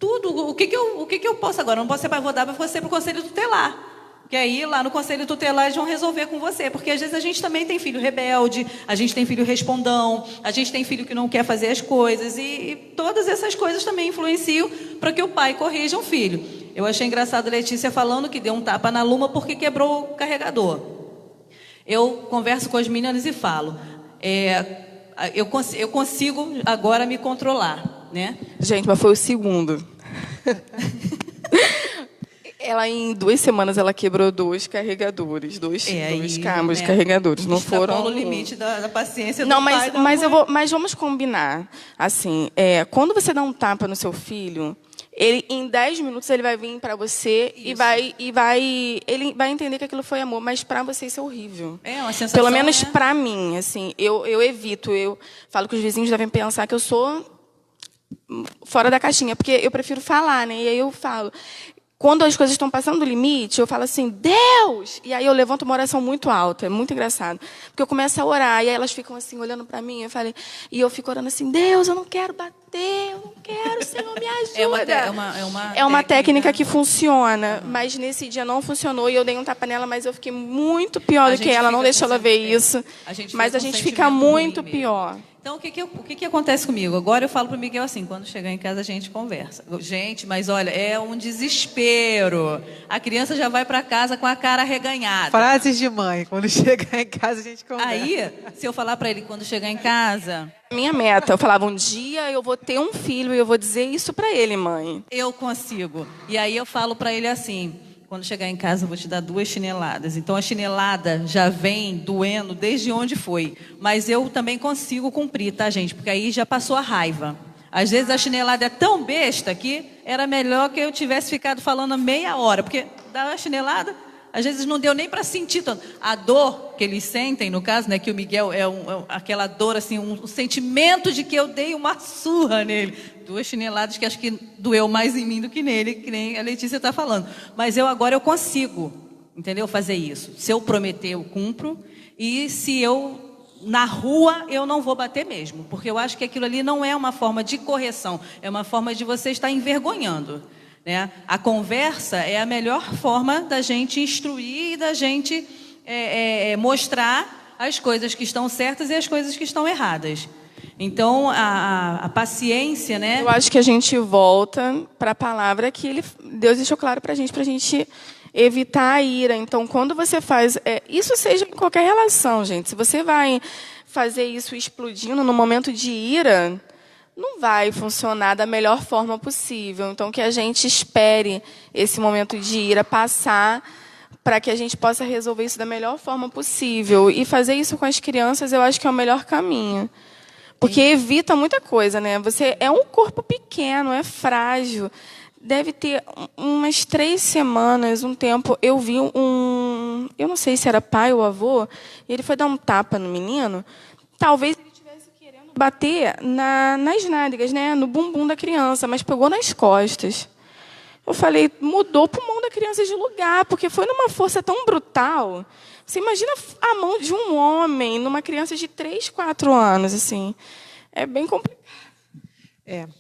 S6: O que eu posso agora? Não posso, vou dar para você para o conselho tutelar. Que aí lá no conselho tutelar eles vão resolver com você. Porque às vezes a gente também tem filho rebelde, a gente tem filho respondão, a gente tem filho que não quer fazer as coisas. E todas essas coisas também influenciam para que o pai corrija o filho. Eu achei engraçado a Letícia falando que deu um tapa na Luma porque quebrou o carregador. Eu converso com as meninas e falo: eu consigo agora me controlar, né?
S5: Gente, mas foi o segundo. Ela, em 2 semanas, ela quebrou 2 carregadores, dois cabos
S6: né,
S5: carregadores. Não foram
S6: extrapola o limite da paciência
S5: Não,
S6: do pai e da
S5: mas,
S6: mãe.
S5: mas vamos combinar. Assim, quando você dá um tapa no seu filho, ele, em 10 minutos, ele vai vir para você e ele vai entender que aquilo foi amor, mas para você isso é horrível.
S6: É uma sensação,
S5: Pelo menos
S6: né?
S5: para mim, assim, eu evito. Eu falo que os vizinhos devem pensar que eu sou fora da caixinha, porque eu prefiro falar, né? E aí eu falo. Quando as coisas estão passando do limite, eu falo assim, Deus! E aí eu levanto uma oração muito alta, é muito engraçado. Porque eu começo a orar, e aí elas ficam assim, olhando para mim, e eu fico orando assim, Deus, eu não quero bater, eu não quero, Senhor, me ajuda.
S6: É uma
S5: técnica que funciona, mas nesse dia não funcionou, e eu dei um tapa nela, mas eu fiquei muito pior do que ela, não deixou ela ver isso. Mas a gente fica muito pior.
S6: Então, o que acontece comigo? Agora eu falo para o Miguel assim, quando chegar em casa a gente conversa. Gente, mas olha, é um desespero. A criança já vai para casa com a cara arreganhada.
S4: Frases de mãe, quando chegar em casa a gente conversa.
S6: Aí, se eu falar para ele quando chegar em casa...
S5: Minha meta, eu falava, um dia eu vou ter um filho e eu vou dizer isso para ele, mãe.
S6: Eu consigo. E aí eu falo para ele assim... Quando chegar em casa, eu vou te dar 2 chineladas. Então, a chinelada já vem doendo desde onde foi. Mas eu também consigo cumprir, tá, gente? Porque aí já passou a raiva. Às vezes, a chinelada é tão besta que era melhor que eu tivesse ficado falando meia hora. Porque dá a chinelada, às vezes não deu nem para sentir tanto. A dor que eles sentem, no caso, né, que o Miguel aquela dor, assim, um sentimento de que eu dei uma surra nele. 2 chineladas que acho que doeu mais em mim do que nele, que nem a Letícia está falando. Mas agora eu consigo, entendeu? Fazer isso. Se eu prometer, eu cumpro. E se eu, na rua, eu não vou bater mesmo. Porque eu acho que aquilo ali não é uma forma de correção. É uma forma de você estar envergonhando, né? A conversa é a melhor forma da gente instruir e da gente mostrar as coisas que estão certas e as coisas que estão erradas. Então, a paciência, né?
S5: Eu acho que a gente volta para a palavra que Deus deixou claro para a gente evitar a ira. Então, quando você faz... isso seja em qualquer relação, gente. Se você vai fazer isso explodindo no momento de ira, não vai funcionar da melhor forma possível. Então, que a gente espere esse momento de ira passar para que a gente possa resolver isso da melhor forma possível. E fazer isso com as crianças, eu acho que é o melhor caminho. Porque evita muita coisa, né? Você é um corpo pequeno, é frágil. Deve ter umas 3 semanas, um tempo, eu vi eu não sei se era pai ou avô, e ele foi dar um tapa no menino. Talvez ele estivesse querendo bater nas nádegas, né? No bumbum da criança, mas pegou nas costas. Eu falei, mudou o pulmão da criança de lugar, porque foi numa força tão brutal. Você imagina a mão de um homem numa criança de 3, 4 anos, assim. É bem complicado.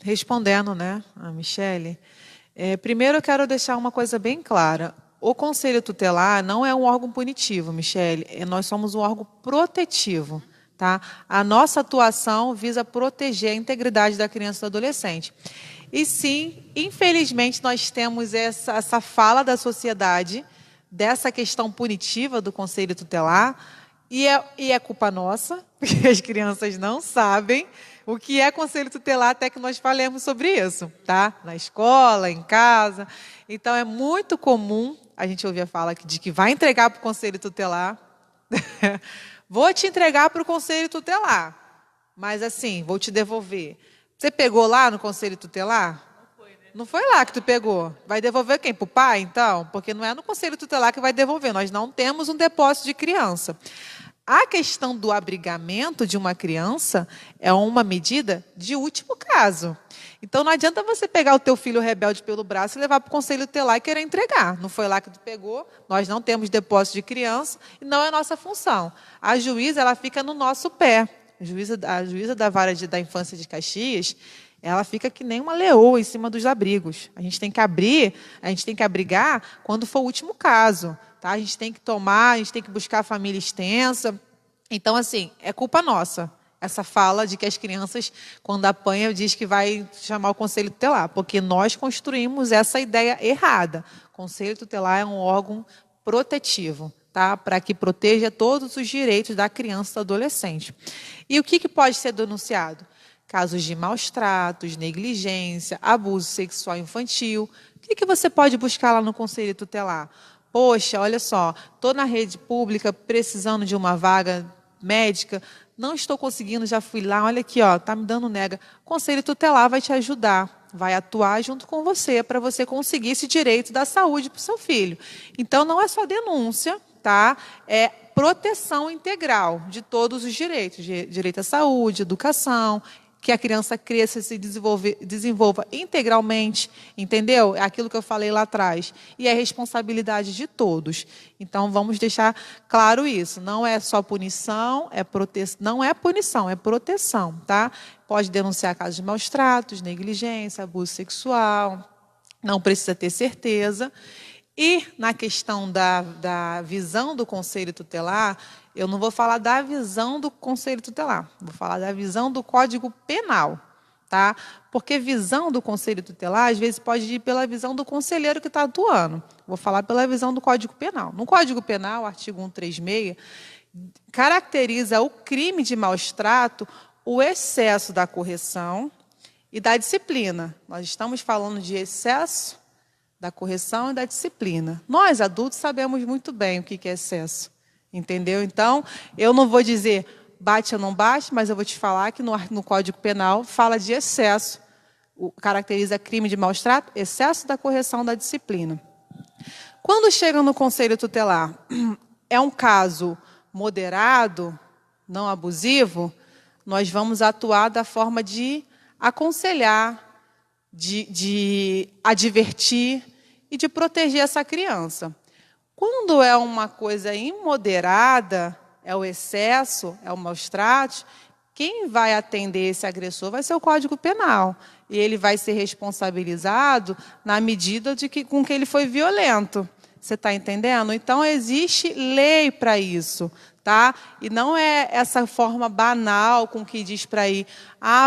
S4: Respondendo, né, a Michele, primeiro eu quero deixar uma coisa bem clara. O Conselho Tutelar não é um órgão punitivo, Michele. Nós somos um órgão protetivo. Tá? A nossa atuação visa proteger a integridade da criança e do adolescente. E sim, infelizmente, nós temos essa fala da sociedade dessa questão punitiva do Conselho Tutelar, e é culpa nossa, porque as crianças não sabem o que é Conselho Tutelar até que nós falemos sobre isso, tá? Na escola, em casa. Então, é muito comum a gente ouvir a fala de que vai entregar para o Conselho Tutelar. Vou te entregar para o Conselho Tutelar, mas assim, vou te devolver. Você pegou lá no Conselho Tutelar? Não foi lá que tu pegou. Vai devolver quem? Para o pai, então? Porque não é no Conselho Tutelar que vai devolver. Nós não temos um depósito de criança. A questão do abrigamento de uma criança é uma medida de último caso. Então, não adianta você pegar o teu filho rebelde pelo braço e levar para o Conselho Tutelar e querer entregar. Não foi lá que tu pegou, nós não temos depósito de criança e não é nossa função. A juíza, ela fica no nosso pé. A juíza da Vara da Infância de Caxias, ela fica que nem uma leoa em cima dos abrigos. A gente tem que abrigar quando for o último caso. Tá? A gente tem que a gente tem que buscar a família extensa. Então, assim, é culpa nossa. Essa fala de que as crianças, quando apanham, diz que vai chamar o Conselho Tutelar, porque nós construímos essa ideia errada. O Conselho Tutelar é um órgão protetivo, tá? Para que proteja todos os direitos da criança e do adolescente. E o que pode ser denunciado? casos de maus tratos, negligência, abuso sexual infantil. O que você pode buscar lá no Conselho Tutelar? Poxa, olha só, estou na rede pública precisando de uma vaga médica, não estou conseguindo, já fui lá, olha aqui, está me dando nega. O Conselho Tutelar vai te ajudar, vai atuar junto com você para você conseguir esse direito da saúde para o seu filho. Então, não é só denúncia, tá? É proteção integral de todos os direitos, direito à saúde, educação, que a criança cresça e se desenvolva integralmente, entendeu? É aquilo que eu falei lá atrás. E é responsabilidade de todos. Então, vamos deixar claro isso. Não é só punição, não é punição, é proteção, tá? Pode denunciar casos de maus tratos, negligência, abuso sexual, não precisa ter certeza. E na questão da visão do Conselho Tutelar, eu não vou falar da visão do Conselho Tutelar, vou falar da visão do Código Penal, tá? Porque visão do Conselho Tutelar, às vezes, pode ir pela visão do conselheiro que está atuando. Vou falar pela visão do Código Penal. No Código Penal, o artigo 136, caracteriza o crime de maus-trato o excesso da correção e da disciplina. Nós estamos falando de excesso da correção e da disciplina. Nós, adultos, sabemos muito bem o que é excesso. Entendeu? Então, eu não vou dizer bate ou não bate, mas eu vou te falar que no Código Penal fala de excesso. Caracteriza crime de maus-trato, excesso da correção da disciplina. Quando chega no Conselho Tutelar, é um caso moderado, não abusivo, nós vamos atuar da forma de aconselhar, de advertir e de proteger essa criança. Quando é uma coisa imoderada, é o excesso, é o maus-tratos, quem vai atender esse agressor vai ser o Código Penal. E ele vai ser responsabilizado na medida com que ele foi violento. Você está entendendo? Então, existe lei para isso. Tá? E não é essa forma banal com que diz para ir,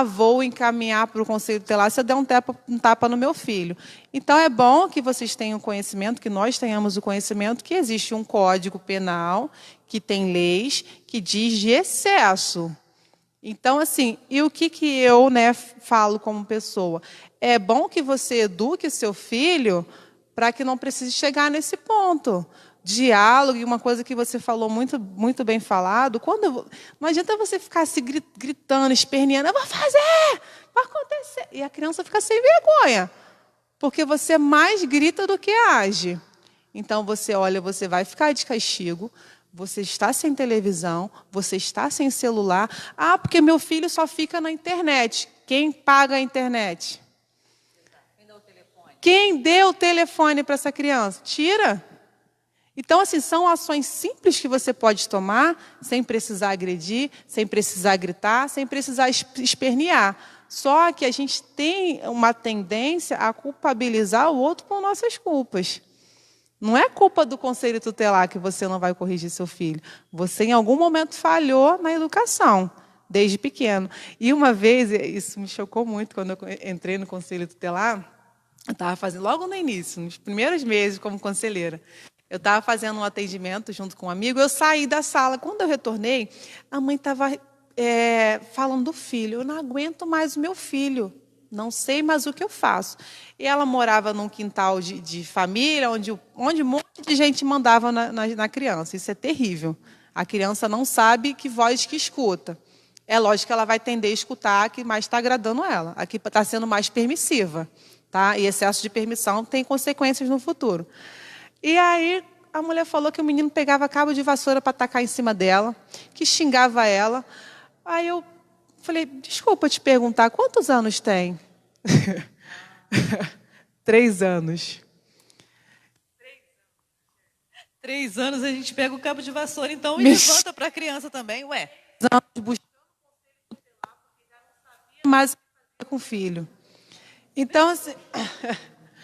S4: vou encaminhar para o Conselho Tutelar se eu der um tapa no meu filho. Então, é bom que vocês tenham conhecimento, que nós tenhamos o conhecimento que existe um Código Penal, que tem leis, que diz de excesso. Então, assim, e o que eu falo como pessoa? É bom que você eduque o seu filho para que não precise chegar nesse ponto. Diálogo, e uma coisa que você falou muito, muito bem falado, não adianta você ficar se gritando, esperneando, eu vou fazer, vai acontecer. E a criança fica sem vergonha, porque você mais grita do que age. Então, você vai ficar de castigo, você está sem televisão, você está sem celular. Porque meu filho só fica na internet. Quem paga a internet? Quem deu o telefone para essa criança? Tira. Então, assim, são ações simples que você pode tomar, sem precisar agredir, sem precisar gritar, sem precisar espernear. Só que a gente tem uma tendência a culpabilizar o outro por nossas culpas. Não é culpa do Conselho Tutelar que você não vai corrigir seu filho. Você, em algum momento, falhou na educação, desde pequeno. E uma vez, isso me chocou muito, quando eu entrei no Conselho Tutelar, eu estava fazendo, logo no início, nos primeiros meses como conselheira, eu estava fazendo um atendimento junto com um amigo, eu saí da sala. Quando eu retornei, a mãe estava falando do filho. Eu não aguento mais o meu filho, não sei mais o que eu faço. E ela morava num quintal de família, onde um monte de gente mandava na criança. Isso é terrível. A criança não sabe que voz que escuta. É lógico que ela vai tender a escutar a que mais está agradando ela, a que está sendo mais permissiva. Tá? E excesso de permissão tem consequências no futuro. E aí a mulher falou que o menino pegava cabo de vassoura para atacar em cima dela, que xingava ela. Aí eu falei, desculpa te perguntar, quantos anos tem? 3 anos.
S6: 3 anos a gente pega o cabo de vassoura, então, e levanta para a criança também, ué.
S4: Buscando o Conselho Tutelar, porque já não sabia mais o que fazer com o filho. Então, assim...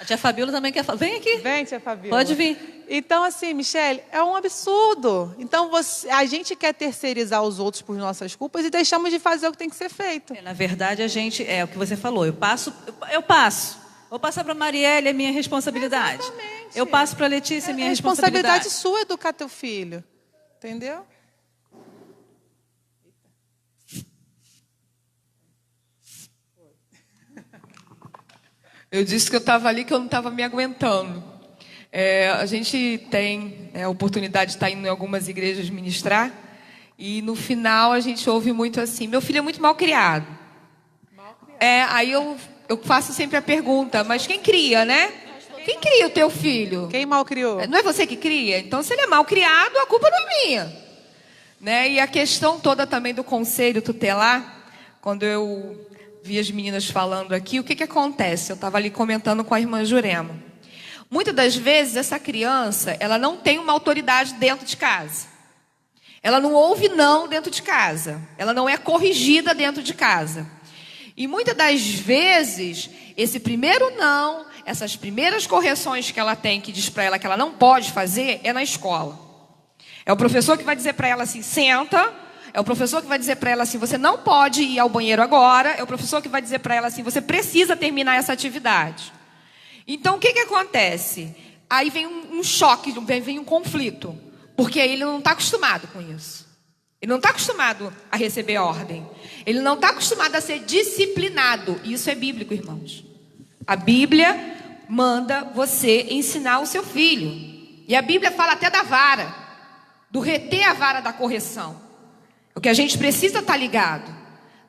S6: A tia Fabíola também quer falar. Vem aqui.
S4: Vem, tia Fabíola.
S6: Pode vir.
S4: Então, assim, Michele, é um absurdo. Então, a gente quer terceirizar os outros por nossas culpas e deixamos de fazer o que tem que ser feito.
S6: Na verdade, a gente, é o que você falou, eu passo. Vou passar para a Marielle, é minha responsabilidade.
S4: Exatamente.
S6: Eu passo para a Letícia, é minha responsabilidade.
S4: Sua educar teu filho. Entendeu?
S3: Eu disse que eu estava ali, que eu não estava me aguentando. A gente tem a oportunidade de estar indo em algumas igrejas ministrar, e no final a gente ouve muito assim: meu filho é muito mal criado. Aí eu faço sempre a pergunta: mas quem cria, né? Quem cria o teu filho?
S4: Quem mal criou?
S3: Não é você que cria? Então, se ele é mal criado, a culpa não é minha. Né? E a questão toda também do conselho tutelar, quando eu vi as meninas falando aqui, o que acontece? Eu estava ali comentando com a irmã Jurema. Muitas das vezes, essa criança, ela não tem uma autoridade dentro de casa. Ela não ouve não dentro de casa. Ela não é corrigida dentro de casa. E muitas das vezes, esse primeiro não, essas primeiras correções que ela tem, que diz para ela que ela não pode fazer, é na escola. É o professor que vai dizer para ela assim: senta. É o professor que vai dizer para ela assim: você não pode ir ao banheiro agora. É o professor que vai dizer para ela assim: você precisa terminar essa atividade. Então, o que acontece? Aí vem um choque, vem um conflito. Porque ele não está acostumado com isso. Ele não está acostumado a receber ordem. Ele não está acostumado a ser disciplinado. E isso é bíblico, irmãos. A Bíblia manda você ensinar o seu filho. E a Bíblia fala até da vara, do reter a vara da correção. O que a gente precisa estar ligado.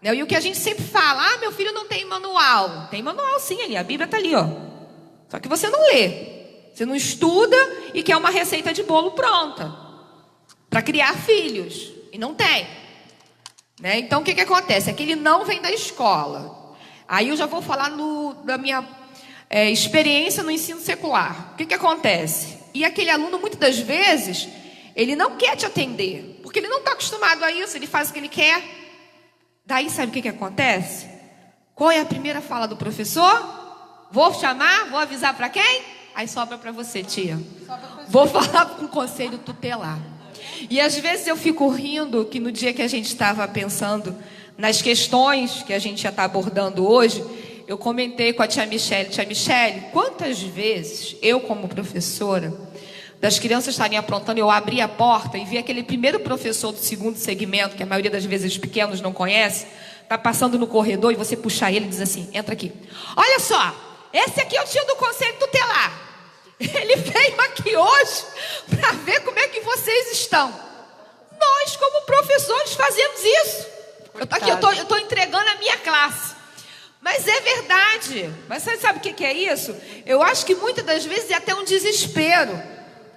S3: Né? E o que a gente sempre fala: meu filho não tem manual. Tem manual sim ali, a Bíblia está ali, ó. Só que você não lê. Você não estuda e quer uma receita de bolo pronta para criar filhos. E não tem. Né? Então o que acontece? É que ele não vem da escola. Aí eu já vou falar da minha experiência no ensino secular. O que acontece? E aquele aluno, muitas das vezes, ele não quer te atender. Porque ele não está acostumado a isso, ele faz o que ele quer. Daí sabe o que acontece? Qual é a primeira fala do professor? Vou chamar, vou avisar para quem? Aí sobra para você, tia. Vou falar com o conselho tutelar. E às vezes eu fico rindo que no dia que a gente estava pensando nas questões que a gente já está abordando hoje, eu comentei com a tia Michele, quantas vezes eu, como professora, das crianças estarem aprontando, eu abri a porta e vi aquele primeiro professor do segundo segmento, que a maioria das vezes os pequenos não conhece, está passando no corredor e você puxar ele e diz assim: entra aqui. Olha só, esse aqui é o tio do conselho tutelar. Ele veio aqui hoje para ver como é que vocês estão. Nós, como professores, fazemos isso. Eu estou entregando a minha classe. Mas é verdade. Mas você sabe o que é isso? Eu acho que muitas das vezes é até um desespero.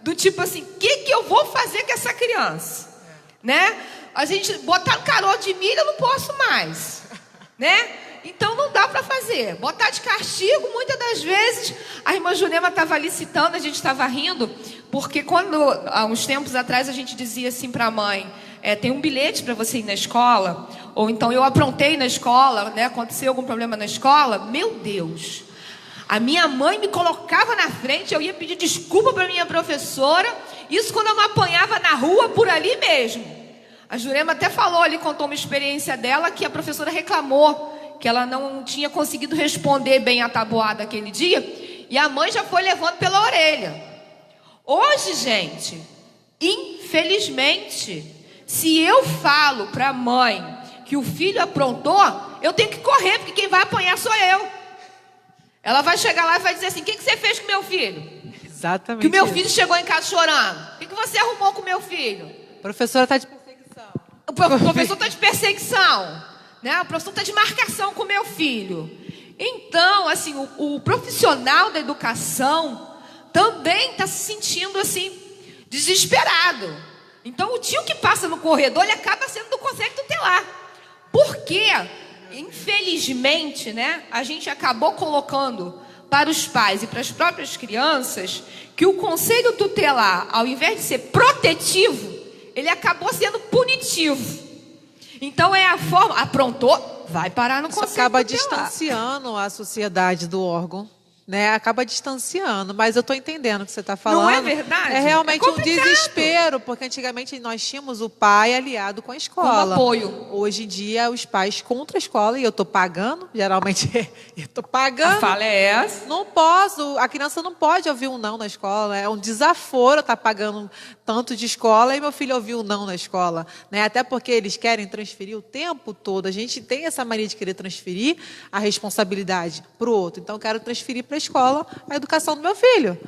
S3: Do tipo assim: o que eu vou fazer com essa criança? Né? A gente botar um caroço de milho eu não posso mais. Né? Então não dá para fazer. Botar de castigo, muitas das vezes. A irmã Jurema estava ali citando, a gente estava rindo, porque quando, há uns tempos atrás, a gente dizia assim para a mãe: tem um bilhete para você ir na escola, ou então eu aprontei na escola, né? Aconteceu algum problema na escola. Meu Deus, a minha mãe me colocava na frente, eu ia pedir desculpa para minha professora, isso quando eu não apanhava na rua, por ali mesmo. A Jurema até falou ali, contou uma experiência dela, que a professora reclamou que ela não tinha conseguido responder bem a tabuada aquele dia, e a mãe já foi levando pela orelha. Hoje, gente, infelizmente, se eu falo para a mãe que o filho aprontou, eu tenho que correr, porque quem vai apanhar sou eu. Ela vai chegar lá e vai dizer assim: o que você fez com meu filho?
S4: Exatamente.
S3: Que o meu filho chegou em casa chorando. O que você arrumou com meu filho?
S4: A professora está de perseguição.
S3: O professor está de perseguição. Né? O professor está de marcação com meu filho. Então, assim, o profissional da educação também está se sentindo assim, desesperado. Então, o tio que passa no corredor, ele acaba sendo do conselho tutelar. Por quê? Infelizmente, né, a gente acabou colocando para os pais e para as próprias crianças que o conselho tutelar, ao invés de ser protetivo, ele acabou sendo punitivo. Então é a forma, aprontou, vai parar no conselho tutelar.
S4: Acaba distanciando a sociedade do órgão. né, acaba distanciando. Mas eu estou entendendo o que você está falando.
S3: Não é verdade?
S4: É realmente
S3: É
S4: um
S3: complicado.
S4: desespero, porque antigamente nós tínhamos o pai aliado com a escola.
S3: apoio.
S4: Hoje em dia, os pais contra a escola, e eu estou pagando, geralmente eu estou pagando.
S3: A fala é essa.
S4: Não posso, a criança não pode ouvir um não na escola, é um desaforo estar pagando tanto de escola e meu filho ouvir um não na escola, né? Até porque eles querem transferir o tempo todo, a gente tem essa mania de querer transferir a responsabilidade para o outro, então eu quero transferir para a escola a educação do meu filho,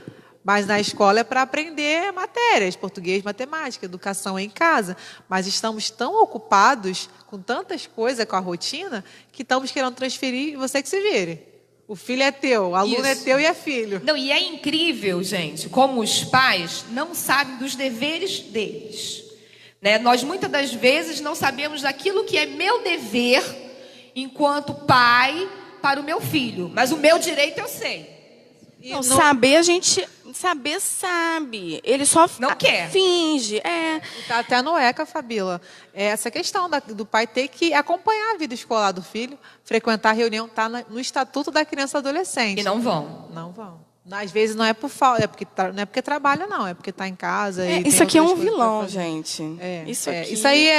S4: mas na escola é para aprender matérias, português, matemática, educação é em casa, mas estamos tão ocupados com tantas coisas, com a rotina, que estamos querendo transferir e você que se vire. O filho é teu, o aluno é
S3: Isso.
S4: teu e é filho.
S3: Não, e é incrível, gente, como os pais não sabem dos deveres deles. Né? Nós, muitas das vezes, não sabemos daquilo que é meu dever enquanto pai para o meu filho. Mas o meu direito eu sei.
S5: Não, saber a gente sabe. Ele só
S3: Não quer.
S5: finge.
S4: Está até no ECA, Fabíola. Essa questão do pai ter que acompanhar a vida escolar do filho, frequentar a reunião, está no Estatuto da Criança e Adolescente.
S3: E não vão.
S4: Não vão. Às vezes não é por falta, não é porque trabalha, não, é porque está em casa. E
S5: isso
S4: tem
S5: aqui é um
S4: outras coisas pra
S5: vilão,
S4: fazer.
S5: gente. Isso
S4: Isso aí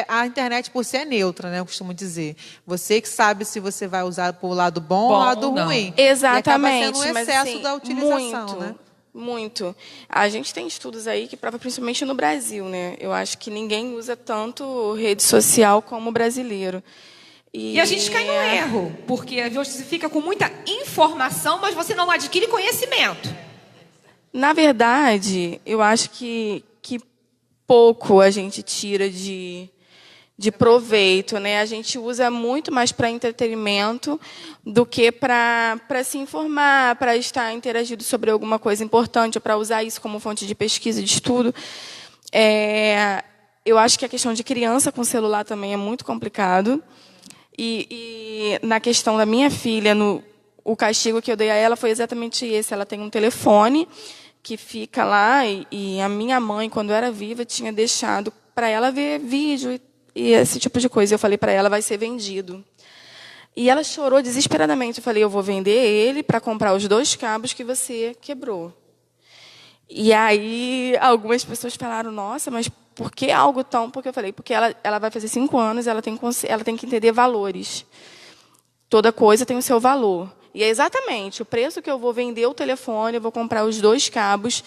S4: a internet por si é neutra, né? Eu costumo dizer. Você que sabe se você vai usar para o lado bom ou o lado
S3: não.
S4: ruim.
S5: Exatamente.
S4: E acaba sendo um
S5: mas,
S4: excesso
S5: assim,
S4: da utilização,
S5: muito,
S4: né?
S5: Muito. A gente tem estudos aí que provam, principalmente no Brasil, né? Eu acho que ninguém usa tanto rede social como o brasileiro.
S3: E a gente cai no erro, porque você fica com muita informação, mas você não adquire conhecimento.
S5: Na verdade, eu acho que pouco a gente tira de proveito, né? A gente usa muito mais para entretenimento do que para se informar, para estar interagindo sobre alguma coisa importante, ou para usar isso como fonte de pesquisa, de estudo. Eu acho que a questão de criança com celular também é muito complicado. E na questão da minha filha, o castigo que eu dei a ela foi exatamente esse. Ela tem um telefone que fica lá, e a minha mãe, quando era viva, tinha deixado para ela ver vídeo e esse tipo de coisa. Eu falei para ela, vai ser vendido. E ela chorou desesperadamente. Eu falei, eu vou vender ele para comprar os 2 cabos que você quebrou. E aí algumas pessoas falaram, nossa, mas por que algo tão... Porque eu falei, porque ela vai fazer 5 anos, ela tem que entender valores. Toda coisa tem o seu valor. E é exatamente o preço que eu vou vender o telefone, eu vou comprar os 2 cabos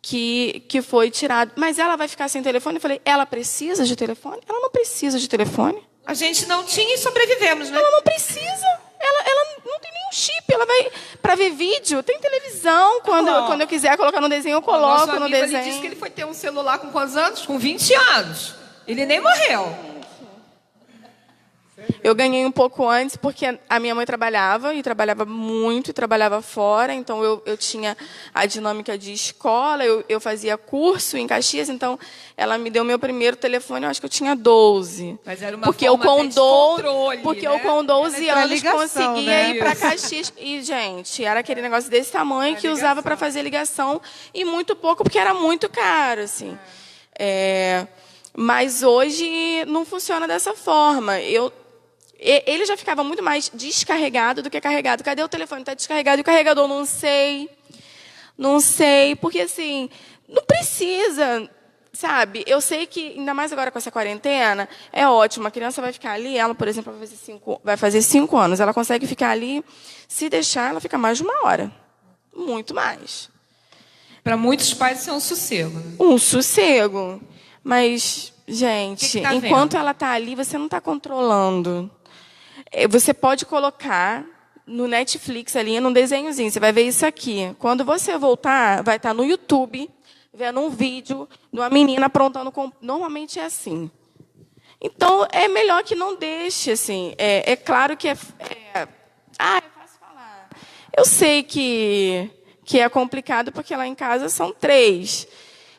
S5: que foi tirado. Mas ela vai ficar sem telefone? Eu falei, ela precisa de telefone? Ela não precisa de telefone.
S3: A gente não tinha e sobrevivemos, né?
S5: Ela não precisa. Ela não tem nenhum chip. Ela vai para ver vídeo. Tem televisão. Quando eu quiser colocar no desenho, eu coloco no desenho.
S3: Ele disse que ele foi ter um celular com quantos anos? Com 20 anos. Ele nem morreu.
S5: Eu ganhei um pouco antes, porque a minha mãe trabalhava, e trabalhava muito, e trabalhava fora. Então, eu tinha a dinâmica de escola, eu fazia curso em Caxias. Então, ela me deu meu primeiro telefone, eu acho que eu tinha 12.
S3: Mas era uma
S5: porque
S3: forma
S5: eu com
S3: até de controle,
S5: Porque
S3: né?
S5: eu com 12
S4: Era
S5: anos
S4: ligação,
S5: conseguia
S4: né?
S5: ir para Caxias. E, gente, era aquele negócio desse tamanho que usava para fazer ligação. E muito pouco, porque era muito caro, assim. Mas hoje não funciona dessa forma. Ele já ficava muito mais descarregado do que carregado. Cadê o telefone? Está descarregado. E o carregador? Não sei. Não sei. Porque, assim, não precisa, sabe? Eu sei que, ainda mais agora com essa quarentena, é ótimo. A criança vai ficar ali, ela, por exemplo, vai fazer 5 anos. Ela consegue ficar ali, se deixar, ela fica mais de 1 hora. Muito mais.
S3: Para muitos pais, isso é um sossego. Né?
S5: Um sossego. Mas, gente,
S3: Que tá
S5: enquanto
S3: vendo?
S5: ela está ali, você não está controlando. Você pode colocar no Netflix ali, num desenhozinho. Você vai ver isso aqui. Quando você voltar, vai estar no YouTube, vendo um vídeo de uma menina aprontando com... Normalmente é assim. Então, é melhor que não deixe, assim. É claro que é fácil falar. Eu sei que é complicado, porque lá em casa são 3.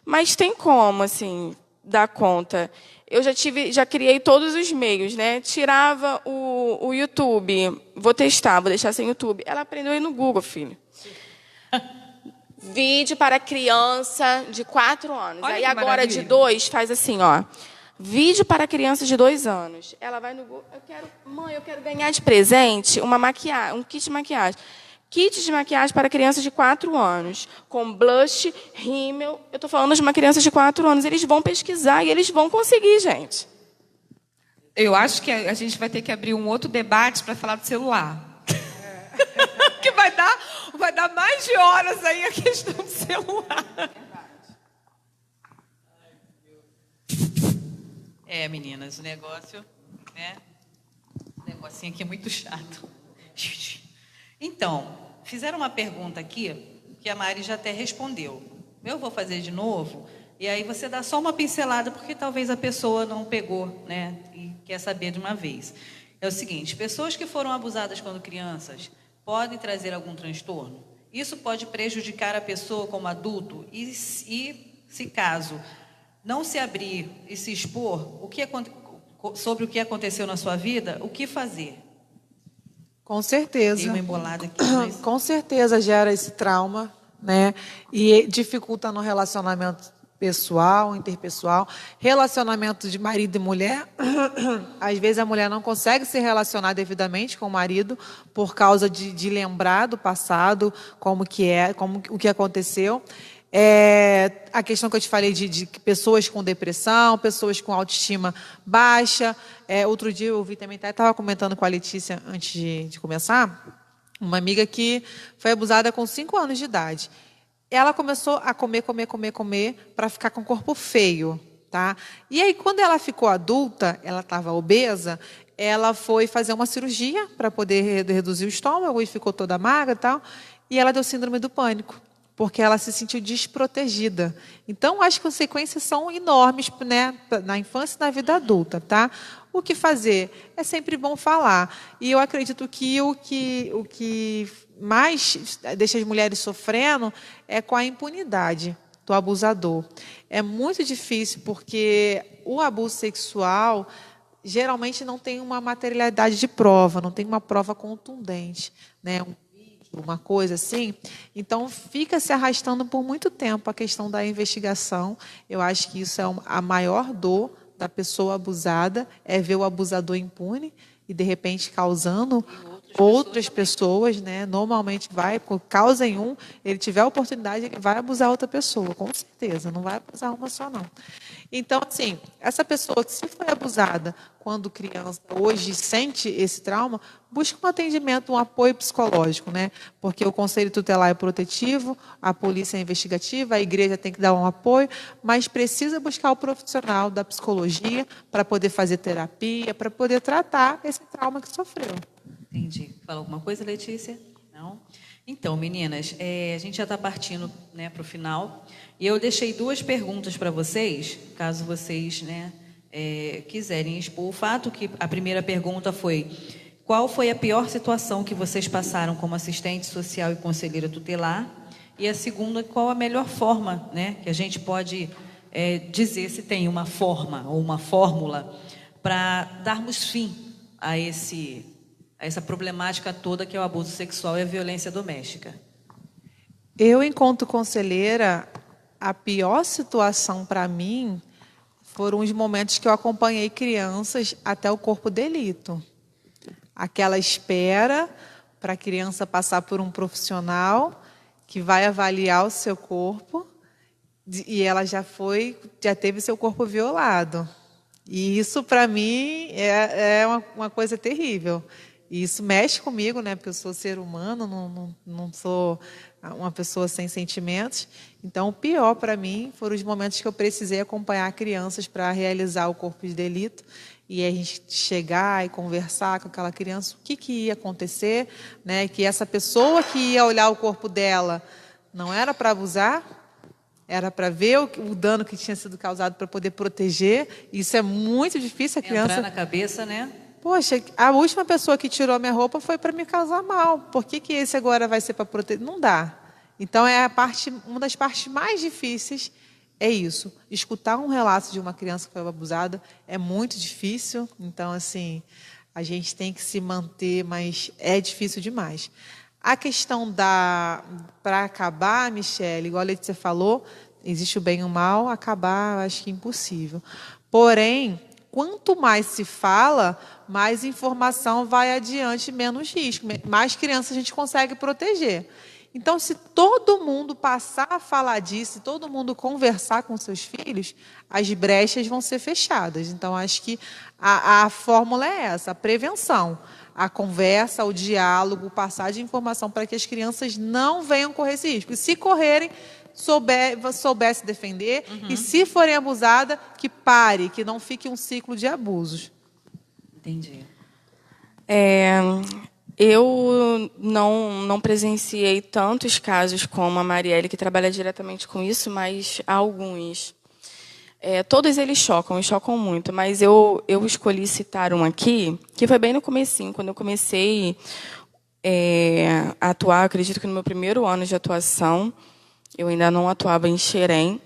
S5: Mas tem como, assim, dar conta. Eu já criei todos os meios, né? Tirava o YouTube. Vou testar, vou deixar sem YouTube. Ela aprendeu aí no Google, filho. Vídeo para criança de 4 anos.
S3: Olha
S5: Aí
S3: que
S5: agora
S3: maravilha.
S5: de 2, faz assim, ó. Vídeo para criança de 2 anos. Ela vai no Google. Mãe, eu quero ganhar de presente uma maquiagem, um kit de maquiagem. Kits de maquiagem para crianças de 4 anos, com blush, rímel. Eu estou falando de uma criança de 4 anos. Eles vão pesquisar e eles vão conseguir, gente.
S3: Eu acho que a gente vai ter que abrir um outro debate para falar do celular. Que vai dar mais de horas aí a questão do celular.
S6: Meninas, o negócio, né? O negocinho aqui é muito chato. Então, fizeram uma pergunta aqui que a Mari já até respondeu. Eu vou fazer de novo, e aí você dá só uma pincelada, porque talvez a pessoa não pegou, né? E quer saber de uma vez. É o seguinte: pessoas que foram abusadas quando crianças podem trazer algum transtorno? Isso pode prejudicar a pessoa como adulto? E se caso não se abrir e se expor, sobre o que aconteceu na sua vida, o que fazer?
S4: Com certeza.
S6: Tem uma embolada aqui, mas...
S4: Com certeza gera esse trauma, né? E dificulta no relacionamento pessoal, interpessoal, relacionamento de marido e mulher. Às vezes a mulher não consegue se relacionar devidamente com o marido por causa de lembrar do passado, como o que aconteceu. A questão que eu te falei de pessoas com depressão, pessoas com autoestima baixa. Outro dia eu vi também, estava comentando com a Letícia antes de começar, uma amiga que foi abusada com 5 anos de idade. Ela começou a comer para ficar com o corpo feio, tá? E aí, quando ela ficou adulta, ela estava obesa, ela foi fazer uma cirurgia para poder reduzir o estômago e ficou toda magra e tal. E ela deu síndrome do pânico, porque ela se sentiu desprotegida. Então, as consequências são enormes, né, na infância e na vida adulta, tá? O que fazer? É sempre bom falar. E eu acredito que o que mais deixa as mulheres sofrendo é com a impunidade do abusador. É muito difícil, porque o abuso sexual geralmente não tem uma materialidade de prova, não tem uma prova contundente, né? Uma coisa assim, então fica se arrastando por muito tempo a questão da investigação. Eu acho que isso é a maior dor da pessoa abusada, é ver o abusador impune e de repente causando outras pessoas, né? Normalmente vai, por causa em um, ele tiver a oportunidade, ele vai abusar outra pessoa, com certeza, não vai abusar uma só não. Então, assim, essa pessoa que se foi abusada quando criança, hoje sente esse trauma, busca um atendimento, um apoio psicológico, né? Porque o Conselho Tutelar é protetivo, a polícia é investigativa, a igreja tem que dar um apoio, mas precisa buscar o profissional da psicologia para poder fazer terapia, para poder tratar esse trauma que sofreu.
S6: Entendi. Fala alguma coisa, Letícia? Não? Então, meninas, a gente já está partindo, né, para o final. E eu deixei 2 perguntas para vocês, caso vocês, né, quiserem expor o fato. Que a primeira pergunta foi: qual foi a pior situação que vocês passaram como assistente social e conselheira tutelar? E a segunda, qual a melhor forma, né, que a gente pode dizer se tem uma forma ou uma fórmula para darmos fim a essa problemática toda que é o abuso sexual e a violência doméstica?
S4: Eu, enquanto conselheira, a pior situação para mim foram os momentos que eu acompanhei crianças até o corpo de delito. Aquela espera para a criança passar por um profissional que vai avaliar o seu corpo e ela já teve seu corpo violado. E isso, para mim, é uma coisa terrível. E isso mexe comigo, né? Porque eu sou ser humano, não sou uma pessoa sem sentimentos. Então, o pior para mim foram os momentos que eu precisei acompanhar crianças para realizar o corpo de delito. E a gente chegar e conversar com aquela criança, o que ia acontecer, né? Que essa pessoa que ia olhar o corpo dela não era para abusar, era para ver o dano que tinha sido causado, para poder proteger. Isso é muito difícil, a criança...
S6: Entrar na cabeça, né?
S4: Poxa, a última pessoa que tirou minha roupa foi para me causar mal. Por que esse agora vai ser para proteger? Não dá. Então, uma das partes mais difíceis é isso. Escutar um relato de uma criança que foi abusada é muito difícil. Então, assim, a gente tem que se manter, mas é difícil demais. A questão para acabar, Michele, igual a Letícia falou, existe o bem e o mal, acabar, acho que é impossível. Porém, quanto mais se fala, mais informação vai adiante, menos risco, mais crianças a gente consegue proteger. Então, se todo mundo passar a falar disso, se todo mundo conversar com seus filhos, as brechas vão ser fechadas. Então, acho que a fórmula é essa, a prevenção, a conversa, o diálogo, passar de informação para que as crianças não venham correr esse risco. E se correrem, souber se defender, e se forem abusadas, que pare, que não fique um ciclo de abusos.
S6: Entendi.
S5: Eu não presenciei tantos casos como a Marielle, que trabalha diretamente com isso, mas há alguns. Todos eles chocam muito, mas eu escolhi citar um aqui, que foi bem no comecinho, quando eu comecei a atuar, acredito que no meu primeiro ano de atuação, eu ainda não atuava em Xerém,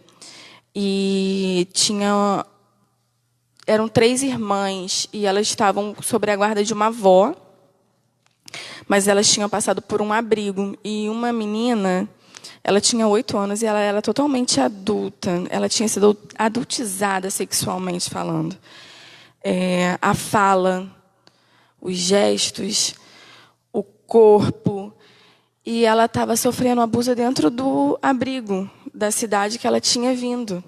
S5: e eram 3 irmãs, e elas estavam sob a guarda de uma avó, mas elas tinham passado por um abrigo. E uma menina, ela tinha 8 anos e ela era totalmente adulta. Ela tinha sido adultizada sexualmente falando. A fala, os gestos, o corpo. E ela estava sofrendo abuso dentro do abrigo da cidade que ela tinha vindo.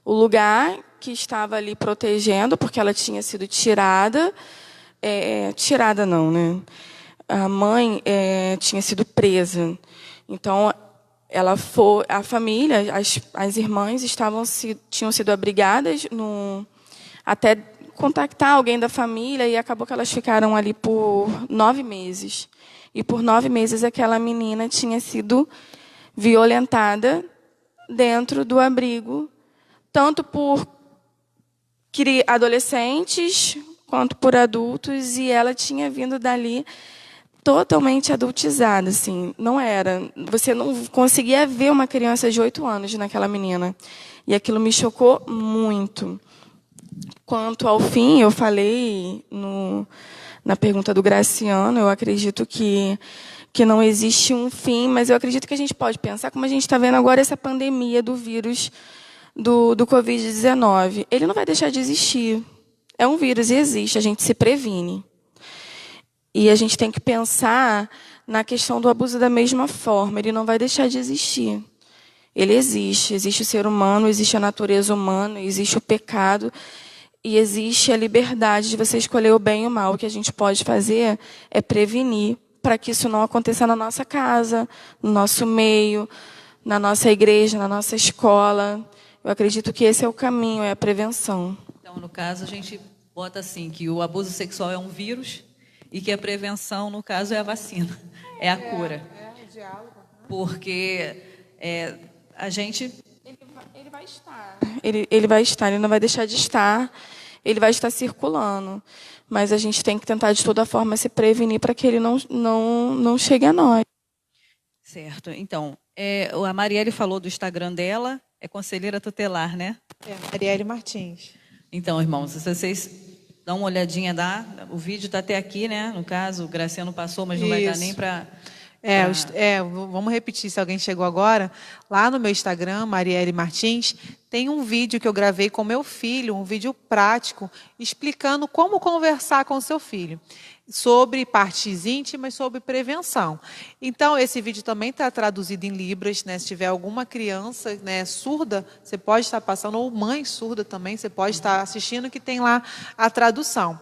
S5: O lugar que estava ali protegendo, porque ela tinha sido tirada. Tirada não, né? A mãe tinha sido presa. Então, a família, as irmãs tinham sido abrigadas até contactar alguém da família, e acabou que elas ficaram ali por 9 meses. E por 9 meses aquela menina tinha sido violentada dentro do abrigo, tanto por adolescentes quanto por adultos, e ela tinha vindo dali totalmente adultizada, assim, não era. Você não conseguia ver uma criança de 8 anos naquela menina. E aquilo me chocou muito. Quanto ao fim, eu falei na pergunta do Graciano, eu acredito que não existe um fim, mas eu acredito que a gente pode pensar, como a gente está vendo agora, essa pandemia do vírus do Covid-19. Ele não vai deixar de existir. É um vírus e existe, a gente se previne. E a gente tem que pensar na questão do abuso da mesma forma. Ele não vai deixar de existir. Ele existe. Existe o ser humano, existe a natureza humana, existe o pecado e existe a liberdade de você escolher o bem e o mal. O que a gente pode fazer é prevenir para que isso não aconteça na nossa casa, no nosso meio, na nossa igreja, na nossa escola. Eu acredito que esse é o caminho, é a prevenção.
S6: Então, no caso, a gente bota assim, que o abuso sexual é um vírus e que a prevenção, no caso, é a vacina, é a cura.
S4: O diálogo.
S6: Porque a gente...
S5: Ele vai estar. Ele vai estar, ele não vai deixar de estar, ele vai estar circulando. Mas a gente tem que tentar, de toda forma, se prevenir para que ele não chegue a nós.
S6: Certo. Então, a Marielle falou do Instagram dela, é conselheira tutelar, né?
S4: Marielle Martins.
S6: Então, irmãos, se vocês dão uma olhadinha, o vídeo está até aqui, né? No caso, o Graciano passou, mas não vai dar nem para...
S4: Vamos repetir, se alguém chegou agora. Lá no meu Instagram, Marielle Martins, tem um vídeo que eu gravei com meu filho, um vídeo prático, explicando como conversar com seu filho, sobre partes íntimas, sobre prevenção. Então, esse vídeo também está traduzido em Libras, né? Se tiver alguma criança, né, surda, você pode estar passando, ou mãe surda também, você pode estar assistindo, que tem lá a tradução.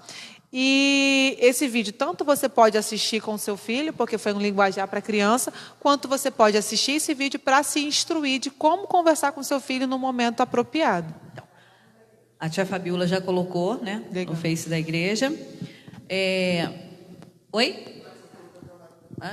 S4: E esse vídeo, tanto você pode assistir com o seu filho, porque foi um linguajar para criança, quanto você pode assistir esse vídeo para se instruir de como conversar com o seu filho no momento apropriado.
S6: Então, a tia Fabiola já colocou, né, no Face da igreja. Oi?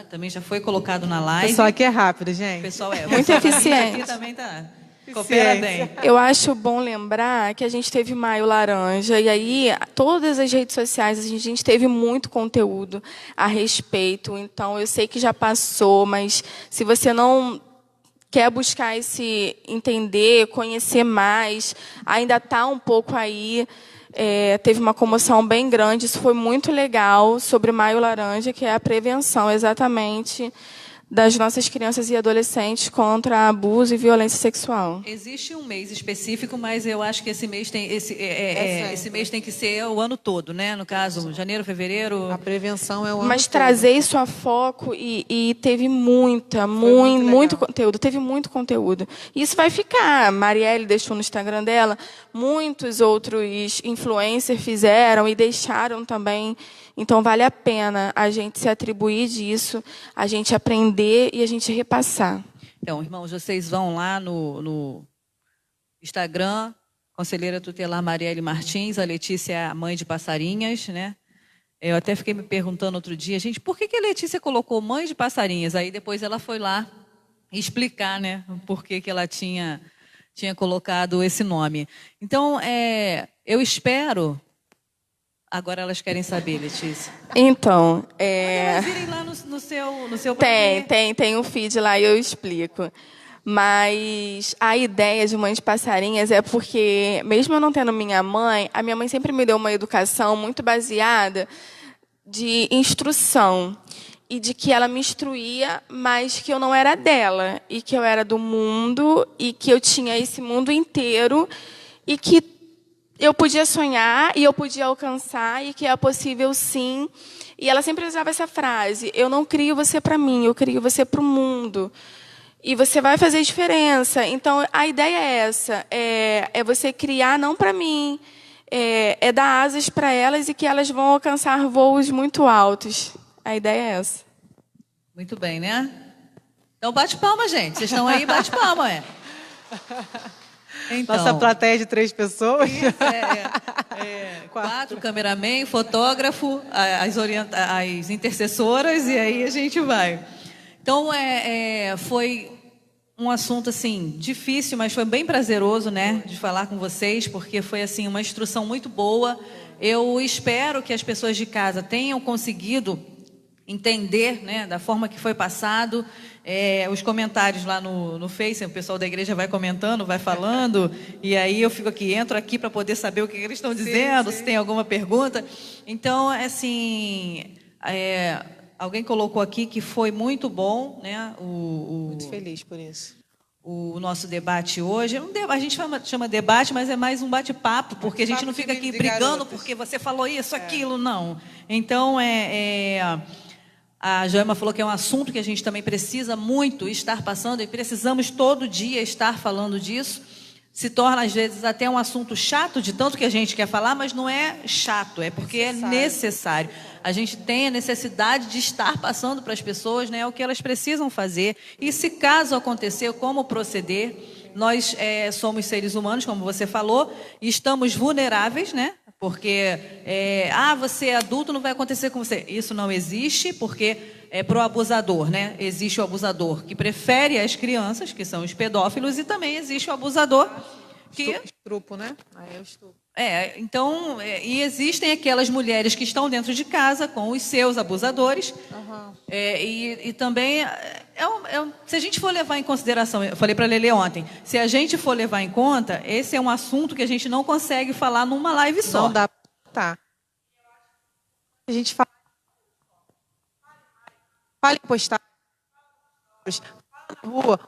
S6: Também já foi colocado na live.
S4: O pessoal aqui é rápido, gente.
S6: O pessoal
S5: muito eficiente.
S6: Aqui também tá. Coopera bem.
S5: Eu acho bom lembrar que a gente teve Maio Laranja, e aí todas as redes sociais a gente teve muito conteúdo a respeito. Então, eu sei que já passou, mas se você não quer buscar entender, conhecer mais, ainda está um pouco aí. Teve uma comoção bem grande, isso foi muito legal, sobre Maio Laranja, que é a prevenção exatamente das nossas crianças e adolescentes contra abuso e violência sexual.
S6: Existe um mês específico, mas eu acho que esse mês tem esse mês tem que ser o ano todo, né? No caso, janeiro, fevereiro.
S4: A prevenção é o ano
S5: Mas
S4: todo.
S5: trazer isso a foco e teve muito conteúdo, teve muito conteúdo. Isso vai ficar. Marielle deixou no Instagram dela, muitos outros influencers fizeram e deixaram também. Então, vale a pena a gente se atribuir disso, a gente aprender e a gente repassar.
S6: Então, irmãos, vocês vão lá no Instagram, Conselheira Tutelar Marielle Martins, a Letícia é a mãe de passarinhas, né? Eu até fiquei me perguntando outro dia, gente, por que a Letícia colocou mãe de passarinhas? Aí depois ela foi lá explicar, né, por que ela tinha colocado esse nome. Então, eu espero... Agora elas querem saber, Letícia.
S5: Então,
S6: Elas irem lá no seu perfil.
S5: Tem um feed lá e eu explico. Mas a ideia de Mãe de Passarinhas é porque, mesmo eu não tendo minha mãe, a minha mãe sempre me deu uma educação muito baseada de instrução. E de que ela me instruía, mas que eu não era dela. E que eu era do mundo, e que eu tinha esse mundo inteiro, e que eu podia sonhar e eu podia alcançar e que é possível sim. E ela sempre usava essa frase: eu não crio você para mim, eu crio você para o mundo. E você vai fazer diferença. Então, a ideia é essa: é você criar não para mim, é dar asas para elas e que elas vão alcançar voos muito altos. A ideia é essa.
S6: Muito bem, né? Então, bate palma, gente. Vocês estão aí, bate palma, Então,
S4: Nossa plateia de 3 pessoas.
S6: Isso, 4 cameraman, fotógrafo, as intercessoras, e aí a gente vai. Então, foi um assunto, assim, difícil, mas foi bem prazeroso, né, de falar com vocês, porque foi, assim, uma instrução muito boa. Eu espero que as pessoas de casa tenham conseguido entender, né, da forma que foi passado. Os comentários lá no Face, o pessoal da igreja vai comentando, vai falando, e aí eu fico aqui, entro aqui para poder saber o que eles estão dizendo, se tem alguma pergunta. Então, assim, alguém colocou aqui que foi muito bom, né?
S4: Muito feliz por isso.
S6: O nosso debate hoje. A gente chama debate, mas é mais um bate-papo, porque a gente não fica aqui brigando porque você falou isso, aquilo, não. Então, a Joelma falou que é um assunto que a gente também precisa muito estar passando e precisamos todo dia estar falando disso. Se torna, às vezes, até um assunto chato, de tanto que a gente quer falar, mas não é chato, é porque é necessário. A gente tem a necessidade de estar passando para as pessoas, né, o que elas precisam fazer. E se caso acontecer, como proceder. Nós somos seres humanos, como você falou, e estamos vulneráveis, né? Porque, você é adulto, não vai acontecer com você. Isso não existe, porque para o abusador, né? Existe o abusador que prefere as crianças, que são os pedófilos, e também existe o abusador que...
S4: Estupro, né? É o estupro.
S6: Então, e existem aquelas mulheres que estão dentro de casa com os seus abusadores.
S4: Uhum.
S6: E também, se a gente for levar em consideração, eu falei para a Lele ontem, se a gente for levar em conta, esse é um assunto que a gente não consegue falar numa live só.
S4: Não dá. Tá. A gente fala em postar na rua,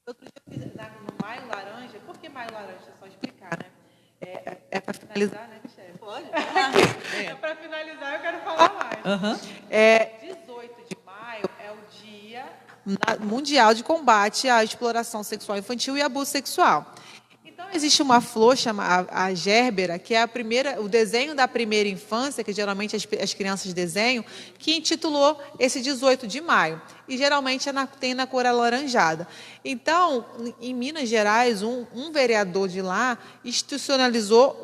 S4: outro dia eu fiz no Maio Laranja. Por que Maio Laranja? Só explicar, né? É para finalizar, né, Michele? Pode. É para finalizar, eu quero falar mais.
S6: Uhum.
S4: 18 de maio é o Dia Mundial de Combate à Exploração Sexual Infantil e Abuso Sexual. Então, existe uma flor chamada a gérbera, que é o desenho da primeira infância, que geralmente as crianças desenham, que intitulou esse 18 de maio. E geralmente tem na cor alaranjada. Então, em Minas Gerais, um vereador de lá institucionalizou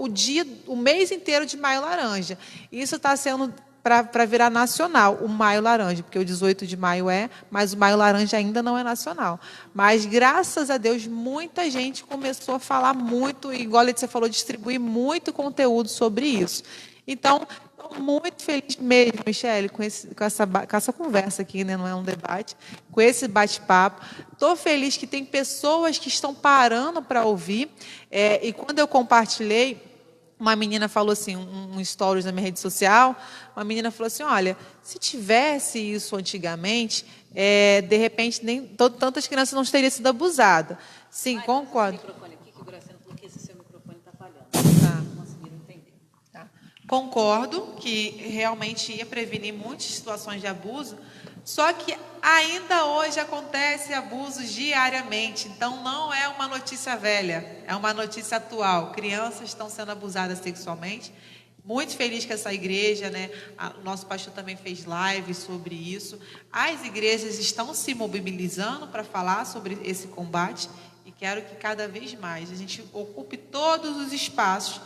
S4: o mês inteiro de Maio Laranja. Isso está sendo para virar nacional, o Maio Laranja, porque o 18 de maio mas o Maio Laranja ainda não é nacional. Mas, graças a Deus, muita gente começou a falar muito, e igual você falou, distribuir muito conteúdo sobre isso. Então, estou muito feliz mesmo, Michele, com essa conversa aqui, né? Não é um debate, com esse bate-papo. Estou feliz que tem pessoas que estão parando para ouvir, e quando eu compartilhei uma menina falou assim, um stories na minha rede social, uma menina falou assim, olha, se tivesse isso antigamente, de repente, nem tantas crianças não teriam sido abusadas. Sim, concordo. Concordo que realmente ia prevenir muitas situações de abuso, só que ainda hoje acontece abusos diariamente, então não é uma notícia velha, é uma notícia atual. Crianças estão sendo abusadas sexualmente. Muito feliz que essa igreja, né? O nosso pastor também fez live sobre isso. As igrejas estão se mobilizando para falar sobre esse combate e quero que cada vez mais a gente ocupe todos os espaços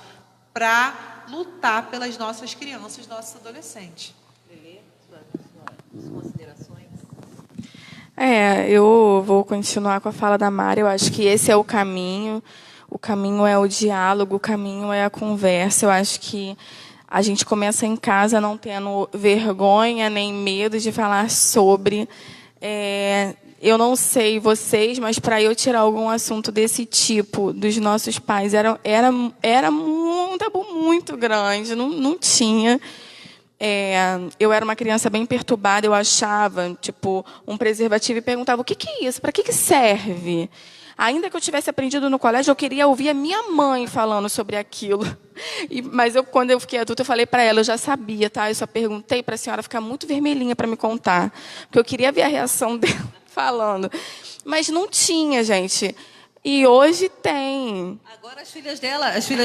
S4: para lutar pelas nossas crianças, nossos adolescentes. Suas considerações?
S5: Eu vou continuar com a fala da Mari. Eu acho que esse é o caminho. O caminho é o diálogo, o caminho é a conversa. Eu acho que a gente começa em casa não tendo vergonha nem medo de falar sobre. Eu não sei vocês, mas para eu tirar algum assunto desse tipo dos nossos pais era um tabu muito grande, não tinha. Eu era uma criança bem perturbada, eu achava um preservativo e perguntava o que é isso, para que serve? Ainda que eu tivesse aprendido no colégio, eu queria ouvir a minha mãe falando sobre aquilo. Mas quando eu fiquei adulta, eu falei para ela, eu já sabia, tá? Eu só perguntei para a senhora ficar muito vermelhinha para me contar, porque eu queria ver a reação dela falando. Mas não tinha, gente. E hoje tem.
S6: Agora as filhas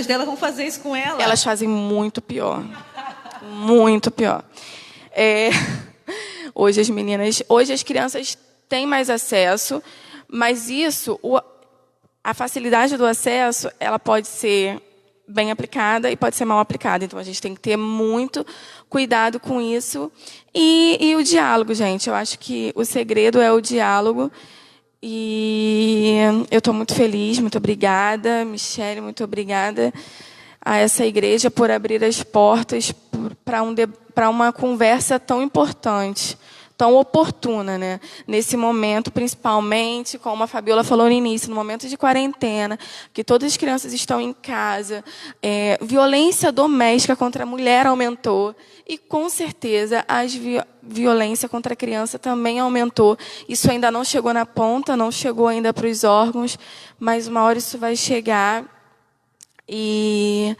S6: dela vão fazer isso com ela.
S5: Elas fazem muito pior. Muito pior. Hoje as crianças têm mais acesso, mas a facilidade do acesso, ela pode ser bem aplicada e pode ser mal aplicada. Então, a gente tem que ter muito cuidado com isso. E o diálogo, gente. Eu acho que o segredo é o diálogo. E eu estou muito feliz, muito obrigada, Michele, muito obrigada a essa igreja por abrir as portas para uma conversa tão importante, tão oportuna, né? Nesse momento, principalmente, como a Fabiola falou no início, no momento de quarentena, que todas as crianças estão em casa, violência doméstica contra a mulher aumentou e, com certeza, a violência contra a criança também aumentou. Isso ainda não chegou na ponta, não chegou ainda para os órgãos, mas uma hora isso vai chegar. E,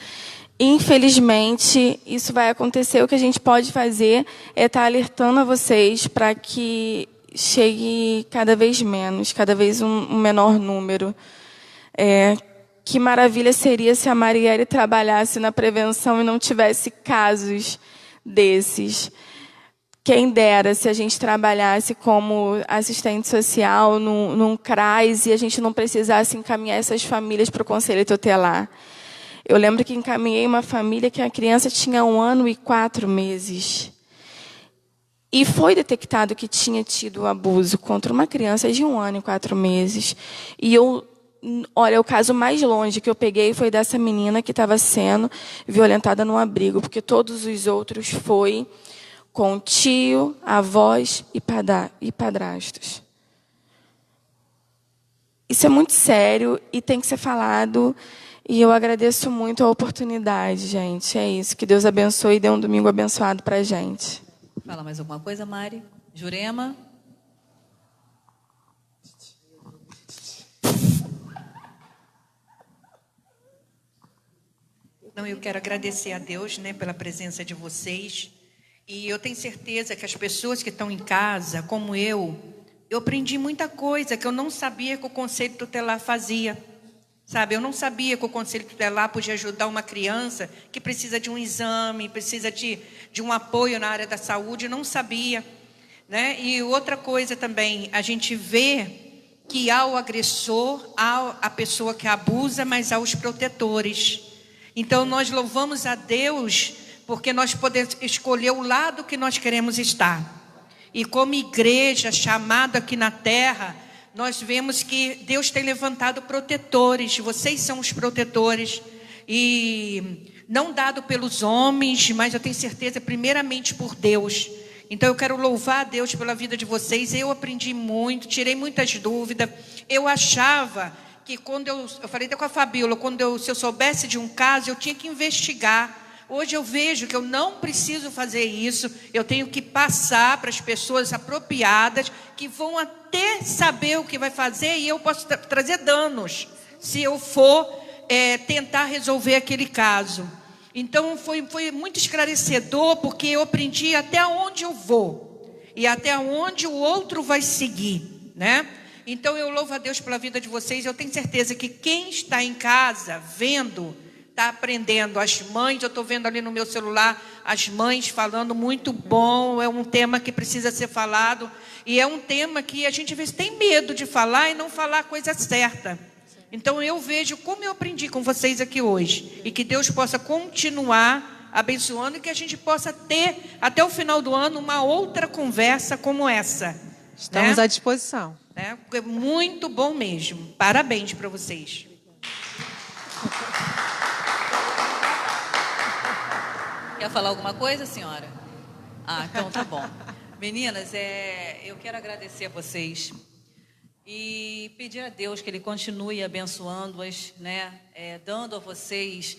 S5: infelizmente, isso vai acontecer. O que a gente pode fazer é estar alertando a vocês para que chegue cada vez menos, cada vez um menor número. Que maravilha seria se a Marielle trabalhasse na prevenção e não tivesse casos desses. Quem dera se a gente trabalhasse como assistente social num CRAS e a gente não precisasse encaminhar essas famílias para o Conselho Tutelar. Eu lembro que encaminhei uma família que a criança tinha 1 ano e 4 meses. E foi detectado que tinha tido abuso contra uma criança de 1 ano e 4 meses. E olha, o caso mais longe que eu peguei foi dessa menina que estava sendo violentada num abrigo, porque todos os outros foi com tio, avós e padrastos. Isso é muito sério e tem que ser falado. E eu agradeço muito a oportunidade, gente. É isso. Que Deus abençoe e dê um domingo abençoado para a gente.
S6: Fala mais alguma coisa, Mari? Jurema?
S2: Não, eu quero agradecer a Deus, né, pela presença de vocês. E eu tenho certeza que as pessoas que estão em casa, como eu aprendi muita coisa que eu não sabia que o Conselho Tutelar fazia. Sabe, eu não sabia que o Conselho Tutelar podia ajudar uma criança que precisa de um exame, precisa de um apoio na área da saúde, eu não sabia. Né? E outra coisa também, a gente vê que há o agressor, há a pessoa que abusa, mas há os protetores. Então, nós louvamos a Deus porque nós podemos escolher o lado que nós queremos estar. E como igreja chamada aqui na terra, nós vemos que Deus tem levantado protetores. Vocês são os protetores. E não dado pelos homens, mas eu tenho certeza, primeiramente por Deus. Então eu quero louvar a Deus pela vida de vocês. Eu aprendi muito, tirei muitas dúvidas. Eu achava que quando eu falei até com a Fabíola, se eu soubesse de um caso, eu tinha que investigar. Hoje eu vejo que eu não preciso fazer isso, eu tenho que passar para as pessoas apropriadas, que vão até saber o que vai fazer, e eu posso trazer danos, se eu for tentar resolver aquele caso. Então foi muito esclarecedor, porque eu aprendi até onde eu vou, e até onde o outro vai seguir, né? Então eu louvo a Deus pela vida de vocês. Eu tenho certeza que quem está em casa vendo, está aprendendo. As mães, eu estou vendo ali no meu celular as mães falando, muito bom. É um tema que precisa ser falado, e é um tema que a gente às vezes tem medo de falar e não falar a coisa certa. Então eu vejo como eu aprendi com vocês aqui hoje, e que Deus possa continuar abençoando, e que a gente possa ter até o final do ano uma outra conversa como essa.
S4: Estamos à disposição.
S2: É muito bom mesmo. Parabéns para vocês.
S6: Quer falar alguma coisa, senhora? Então tá bom. Meninas, eu quero agradecer a vocês e pedir a Deus que Ele continue abençoando-as, né? Dando a vocês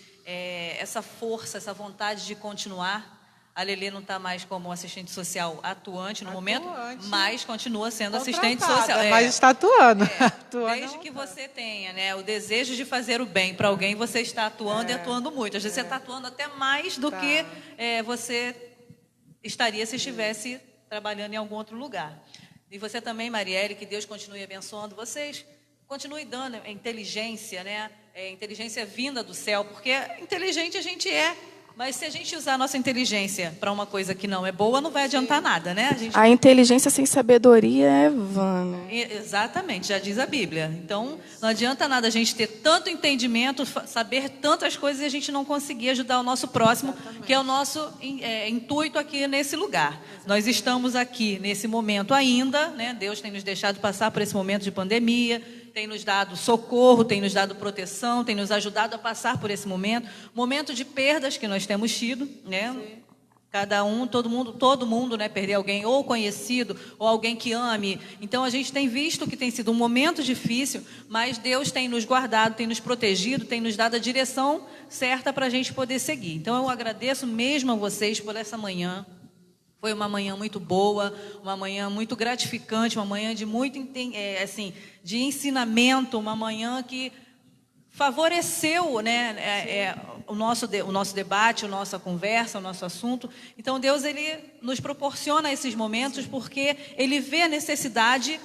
S6: essa força, essa vontade de continuar. A Lelê não está mais como assistente social atuante no momento, mas continua sendo assistente social.
S4: Mas está atuando.
S6: Desde que você tenha, né, o desejo de fazer o bem para alguém, você está atuando e atuando muito. Às vezes você está atuando até mais do que você estaria se estivesse trabalhando em algum outro lugar. E você também, Marielle, que Deus continue abençoando vocês. Continue dando inteligência, né? Inteligência vinda do céu, porque inteligente a gente é. Mas se a gente usar a nossa inteligência para uma coisa que não é boa, não vai adiantar nada, né?
S5: A inteligência sem sabedoria é vã, né?
S6: Exatamente, já diz a Bíblia. Então, não adianta nada a gente ter tanto entendimento, saber tantas coisas, e a gente não conseguir ajudar o nosso próximo, que é o nosso intuito aqui nesse lugar. Nós estamos aqui nesse momento ainda, né? Deus tem nos deixado passar por esse momento de pandemia, tem nos dado socorro, tem nos dado proteção, tem nos ajudado a passar por esse momento de perdas que nós temos tido, né? Sim. Cada um, todo mundo, né, perder alguém ou conhecido ou alguém que ame. Então a gente tem visto que tem sido um momento difícil, mas Deus tem nos guardado, tem nos protegido, tem nos dado a direção certa para a gente poder seguir. Então eu agradeço mesmo a vocês por essa manhã. Foi uma manhã muito boa, uma manhã muito gratificante, uma manhã de muito de ensinamento, uma manhã que favoreceu, né, o nosso debate, a nossa conversa, o nosso assunto. Então Deus, Ele nos proporciona esses momentos porque Ele vê a necessidade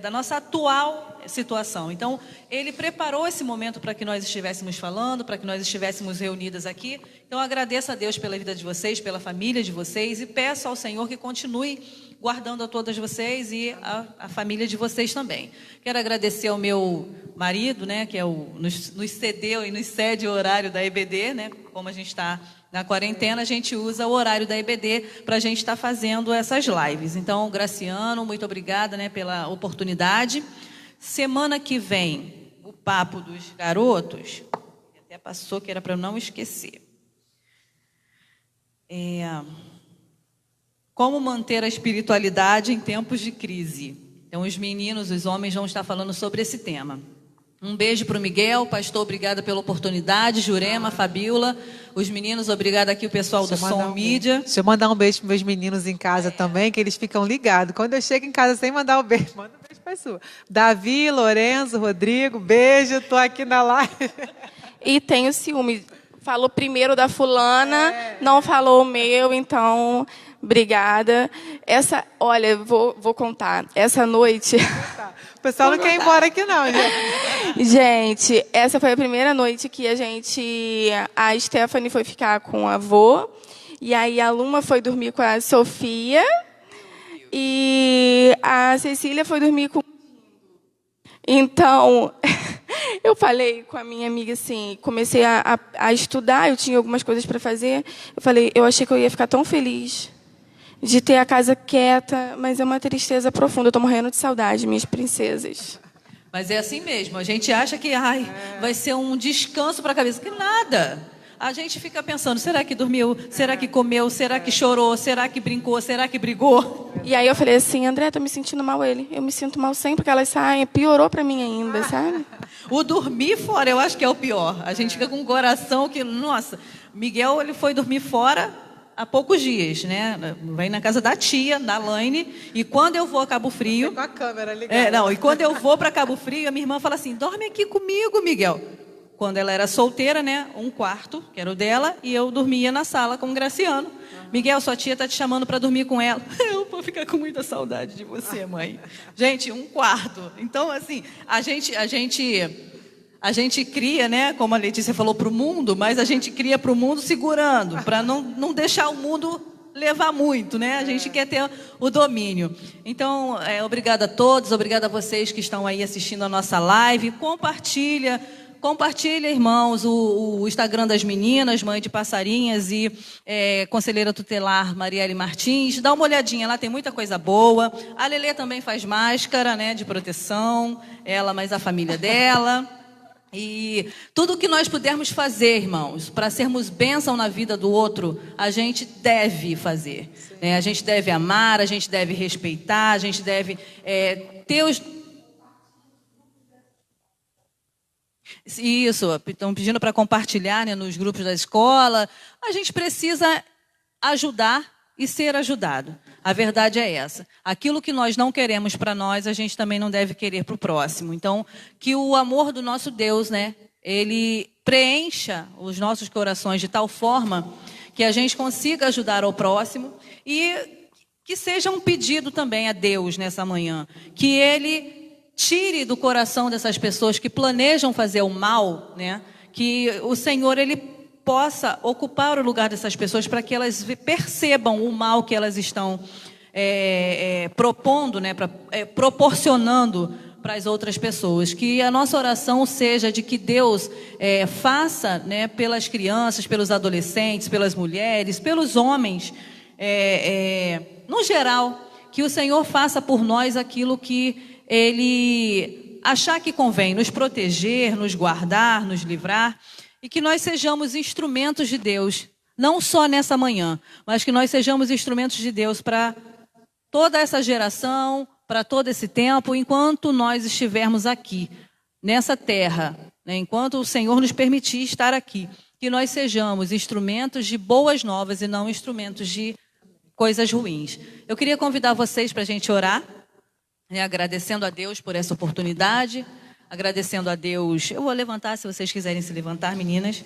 S6: da nossa atual situação. Então, Ele preparou esse momento para que nós estivéssemos falando, para que nós estivéssemos reunidas aqui. Então, agradeço a Deus pela vida de vocês, pela família de vocês, e peço ao Senhor que continue guardando a todas vocês e a família de vocês também. Quero agradecer ao meu marido, né, que nos cedeu e nos cede o horário da EBD, né, como a gente está na quarentena, a gente usa o horário da EBD para a gente estar fazendo essas lives. Então, Graciano, muito obrigada, né, pela oportunidade. Semana que vem, o Papo dos Garotos, até passou que era para eu não esquecer. Como manter a espiritualidade em tempos de crise. Então, os meninos, os homens vão estar falando sobre esse tema. Um beijo para o Miguel, pastor, obrigada pela oportunidade, Jurema, Fabíola, os meninos, obrigada aqui o pessoal do Som Mídia.
S4: Deixa eu mandar um beijo para meus meninos em casa também, que eles ficam ligados. Quando eu chego em casa sem mandar um beijo, manda um beijo para a sua. Davi, Lorenzo, Rodrigo, beijo, estou aqui na live.
S5: E tenho ciúme, falou primeiro da fulana, não falou o meu, então... Obrigada. Olha, vou contar. Essa noite...
S4: O pessoal não quer ir embora aqui não, gente.
S5: Gente, essa foi a primeira noite que a Stephanie foi ficar com o avô, e aí a Luma foi dormir com a Sofia, e a Cecília foi dormir com... Então, eu falei com a minha amiga assim, comecei a estudar, eu tinha algumas coisas para fazer, eu achei que eu ia ficar tão feliz de ter a casa quieta, mas é uma tristeza profunda. Eu estou morrendo de saudade, minhas princesas.
S6: Mas é assim mesmo. A gente acha que vai ser um descanso para a cabeça. Que nada. A gente fica pensando, será que dormiu? Será que comeu? Será que chorou? Será que brincou? Será que brigou?
S5: E aí eu falei assim, André, tô me sentindo mal. Ele, eu me sinto mal sempre que elas saem. Piorou para mim ainda, sabe?
S6: O dormir fora, eu acho que é o pior. A gente fica com o coração que, nossa, Miguel, ele foi dormir fora há poucos dias, né? Vai na casa da tia, da Laine, e quando eu vou a Cabo Frio...
S4: Com a câmera ligada.
S6: e quando eu vou para Cabo Frio, a minha irmã fala assim, dorme aqui comigo, Miguel. Quando ela era solteira, né? Um quarto, que era o dela, e eu dormia na sala com o Graciano. Miguel, sua tia está te chamando para dormir com ela. Eu vou ficar com muita saudade de você, mãe. Gente, um quarto. Então, assim, a gente cria, né? Como a Letícia falou, para o mundo, mas a gente cria para o mundo segurando, para não deixar o mundo levar muito, né? A gente quer ter o domínio. Então, obrigada a todos, obrigada a vocês que estão aí assistindo a nossa live. Compartilha, irmãos, o Instagram das meninas, Mãe de Passarinhas e Conselheira Tutelar Marielle Martins. Dá uma olhadinha lá, tem muita coisa boa. A Lelê também faz máscara, né, de proteção, ela, mas a família dela. E tudo o que nós pudermos fazer, irmãos, para sermos bênção na vida do outro, a gente deve fazer. Né? A gente deve amar, a gente deve respeitar, a gente deve ter os... Isso, estão pedindo para compartilhar, né, nos grupos da escola. A gente precisa ajudar e ser ajudado. A verdade é essa. Aquilo que nós não queremos para nós, a gente também não deve querer para o próximo. Então, que o amor do nosso Deus, né, ele preencha os nossos corações de tal forma que a gente consiga ajudar ao próximo e que seja um pedido também a Deus nessa manhã, que Ele tire do coração dessas pessoas que planejam fazer o mal, né? Que o Senhor, Ele possa ocupar o lugar dessas pessoas para que elas percebam o mal que elas estão propondo, né? Proporcionando para as outras pessoas. Que a nossa oração seja de que Deus faça, né, pelas crianças, pelos adolescentes, pelas mulheres, pelos homens, no geral, que o Senhor faça por nós aquilo que Ele achar que convém, nos proteger, nos guardar, nos livrar, e que nós sejamos instrumentos de Deus, não só nessa manhã, mas que nós sejamos instrumentos de Deus para toda essa geração, para todo esse tempo, enquanto nós estivermos aqui, nessa terra, né, enquanto o Senhor nos permitir estar aqui, que nós sejamos instrumentos de boas novas e não instrumentos de coisas ruins. Eu queria convidar vocês para a gente orar, agradecendo a Deus por essa oportunidade, agradecendo a Deus, eu vou levantar se vocês quiserem se levantar, meninas,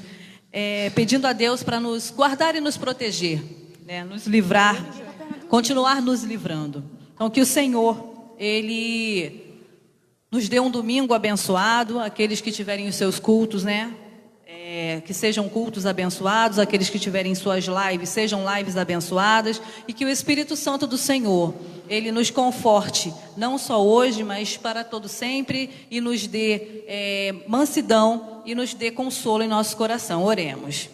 S6: pedindo a Deus para nos guardar e nos proteger, né, nos livrar, continuar nos livrando. Então que o Senhor, Ele nos dê um domingo abençoado, aqueles que tiverem os seus cultos, né, que sejam cultos abençoados, aqueles que tiverem suas lives, sejam lives abençoadas, e que o Espírito Santo do Senhor, Ele nos conforte, não só hoje, mas para todo sempre, e nos dê mansidão e nos dê consolo em nosso coração. Oremos.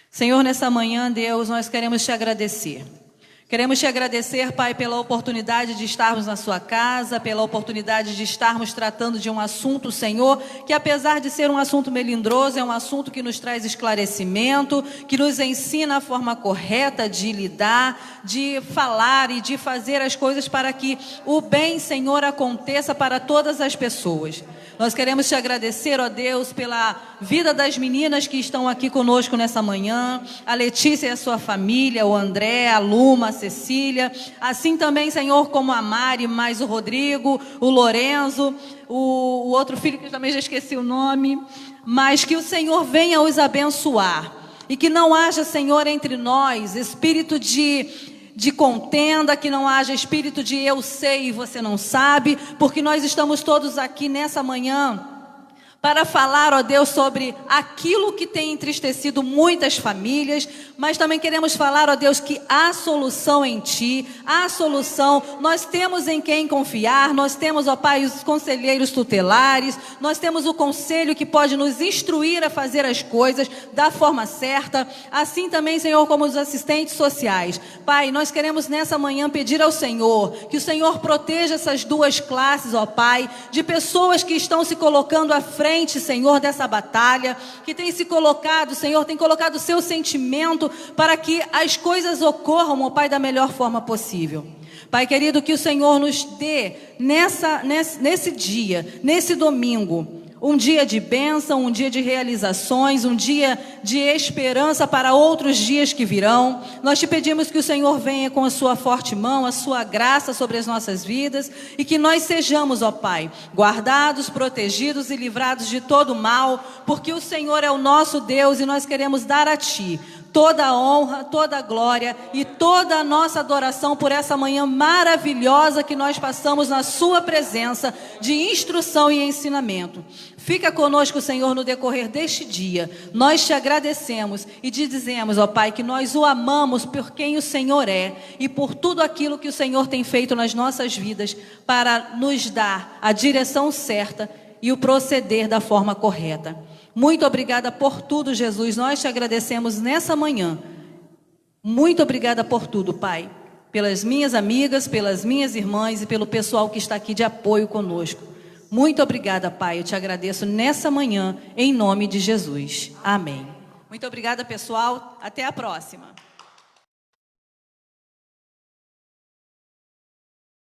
S6: Senhor, nessa manhã, Deus, nós queremos te agradecer. Queremos te agradecer, Pai, pela oportunidade de estarmos na sua casa, pela oportunidade de estarmos tratando de um assunto, Senhor, que apesar de ser um assunto melindroso, é um assunto que nos traz esclarecimento, que nos ensina a forma correta de lidar, de falar e de fazer as coisas para que o bem, Senhor, aconteça para todas as pessoas. Nós queremos te agradecer, ó Deus, pela vida das meninas que estão aqui conosco nessa manhã, a Letícia e a sua família, o André, a Luma, a Cecília, assim também, Senhor, como a Mari, mais o Rodrigo, o Lorenzo, o outro filho que eu também já esqueci o nome, mas que o Senhor venha os abençoar e que não haja, Senhor, entre nós espírito de contenda, que não haja espírito de eu sei e você não sabe, porque nós estamos todos aqui nessa manhã para falar, ó Deus, sobre aquilo que tem entristecido muitas famílias, mas também queremos falar, ó Deus, que há solução em Ti, há solução, nós temos em quem confiar, nós temos, ó Pai, os conselheiros tutelares, nós temos o conselho que pode nos instruir a fazer as coisas da forma certa, assim também, Senhor, como os assistentes sociais. Pai, nós queremos nessa manhã pedir ao Senhor, que o Senhor proteja essas duas classes, ó Pai, de pessoas que estão se colocando à frente, Senhor, dessa batalha, que tem se colocado, Senhor, tem colocado o seu sentimento para que as coisas ocorram, ó Pai, da melhor forma possível.
S1: Pai querido, que o Senhor nos dê nesse dia, nesse domingo, um dia de bênção, um dia de realizações, um dia de esperança para outros dias que virão. Nós te pedimos que o Senhor venha com a sua forte mão, a sua graça sobre as nossas vidas e que nós sejamos, ó Pai, guardados, protegidos e livrados de todo mal, porque o Senhor é o nosso Deus e nós queremos dar a Ti toda a honra, toda a glória e toda a nossa adoração por essa manhã maravilhosa que nós passamos na sua presença de instrução e ensinamento. Fica conosco, Senhor, no decorrer deste dia. Nós te agradecemos e te dizemos, ó Pai, que nós o amamos por quem o Senhor é e por tudo aquilo que o Senhor tem feito nas nossas vidas para nos dar a direção certa e o proceder da forma correta. Muito obrigada por tudo, Jesus. Nós te agradecemos nessa manhã. Muito obrigada por tudo, Pai. Pelas minhas amigas, pelas minhas irmãs e pelo pessoal que está aqui de apoio conosco. Muito obrigada, Pai. Eu te agradeço nessa manhã, em nome de Jesus. Amém. Muito obrigada, pessoal. Até a próxima.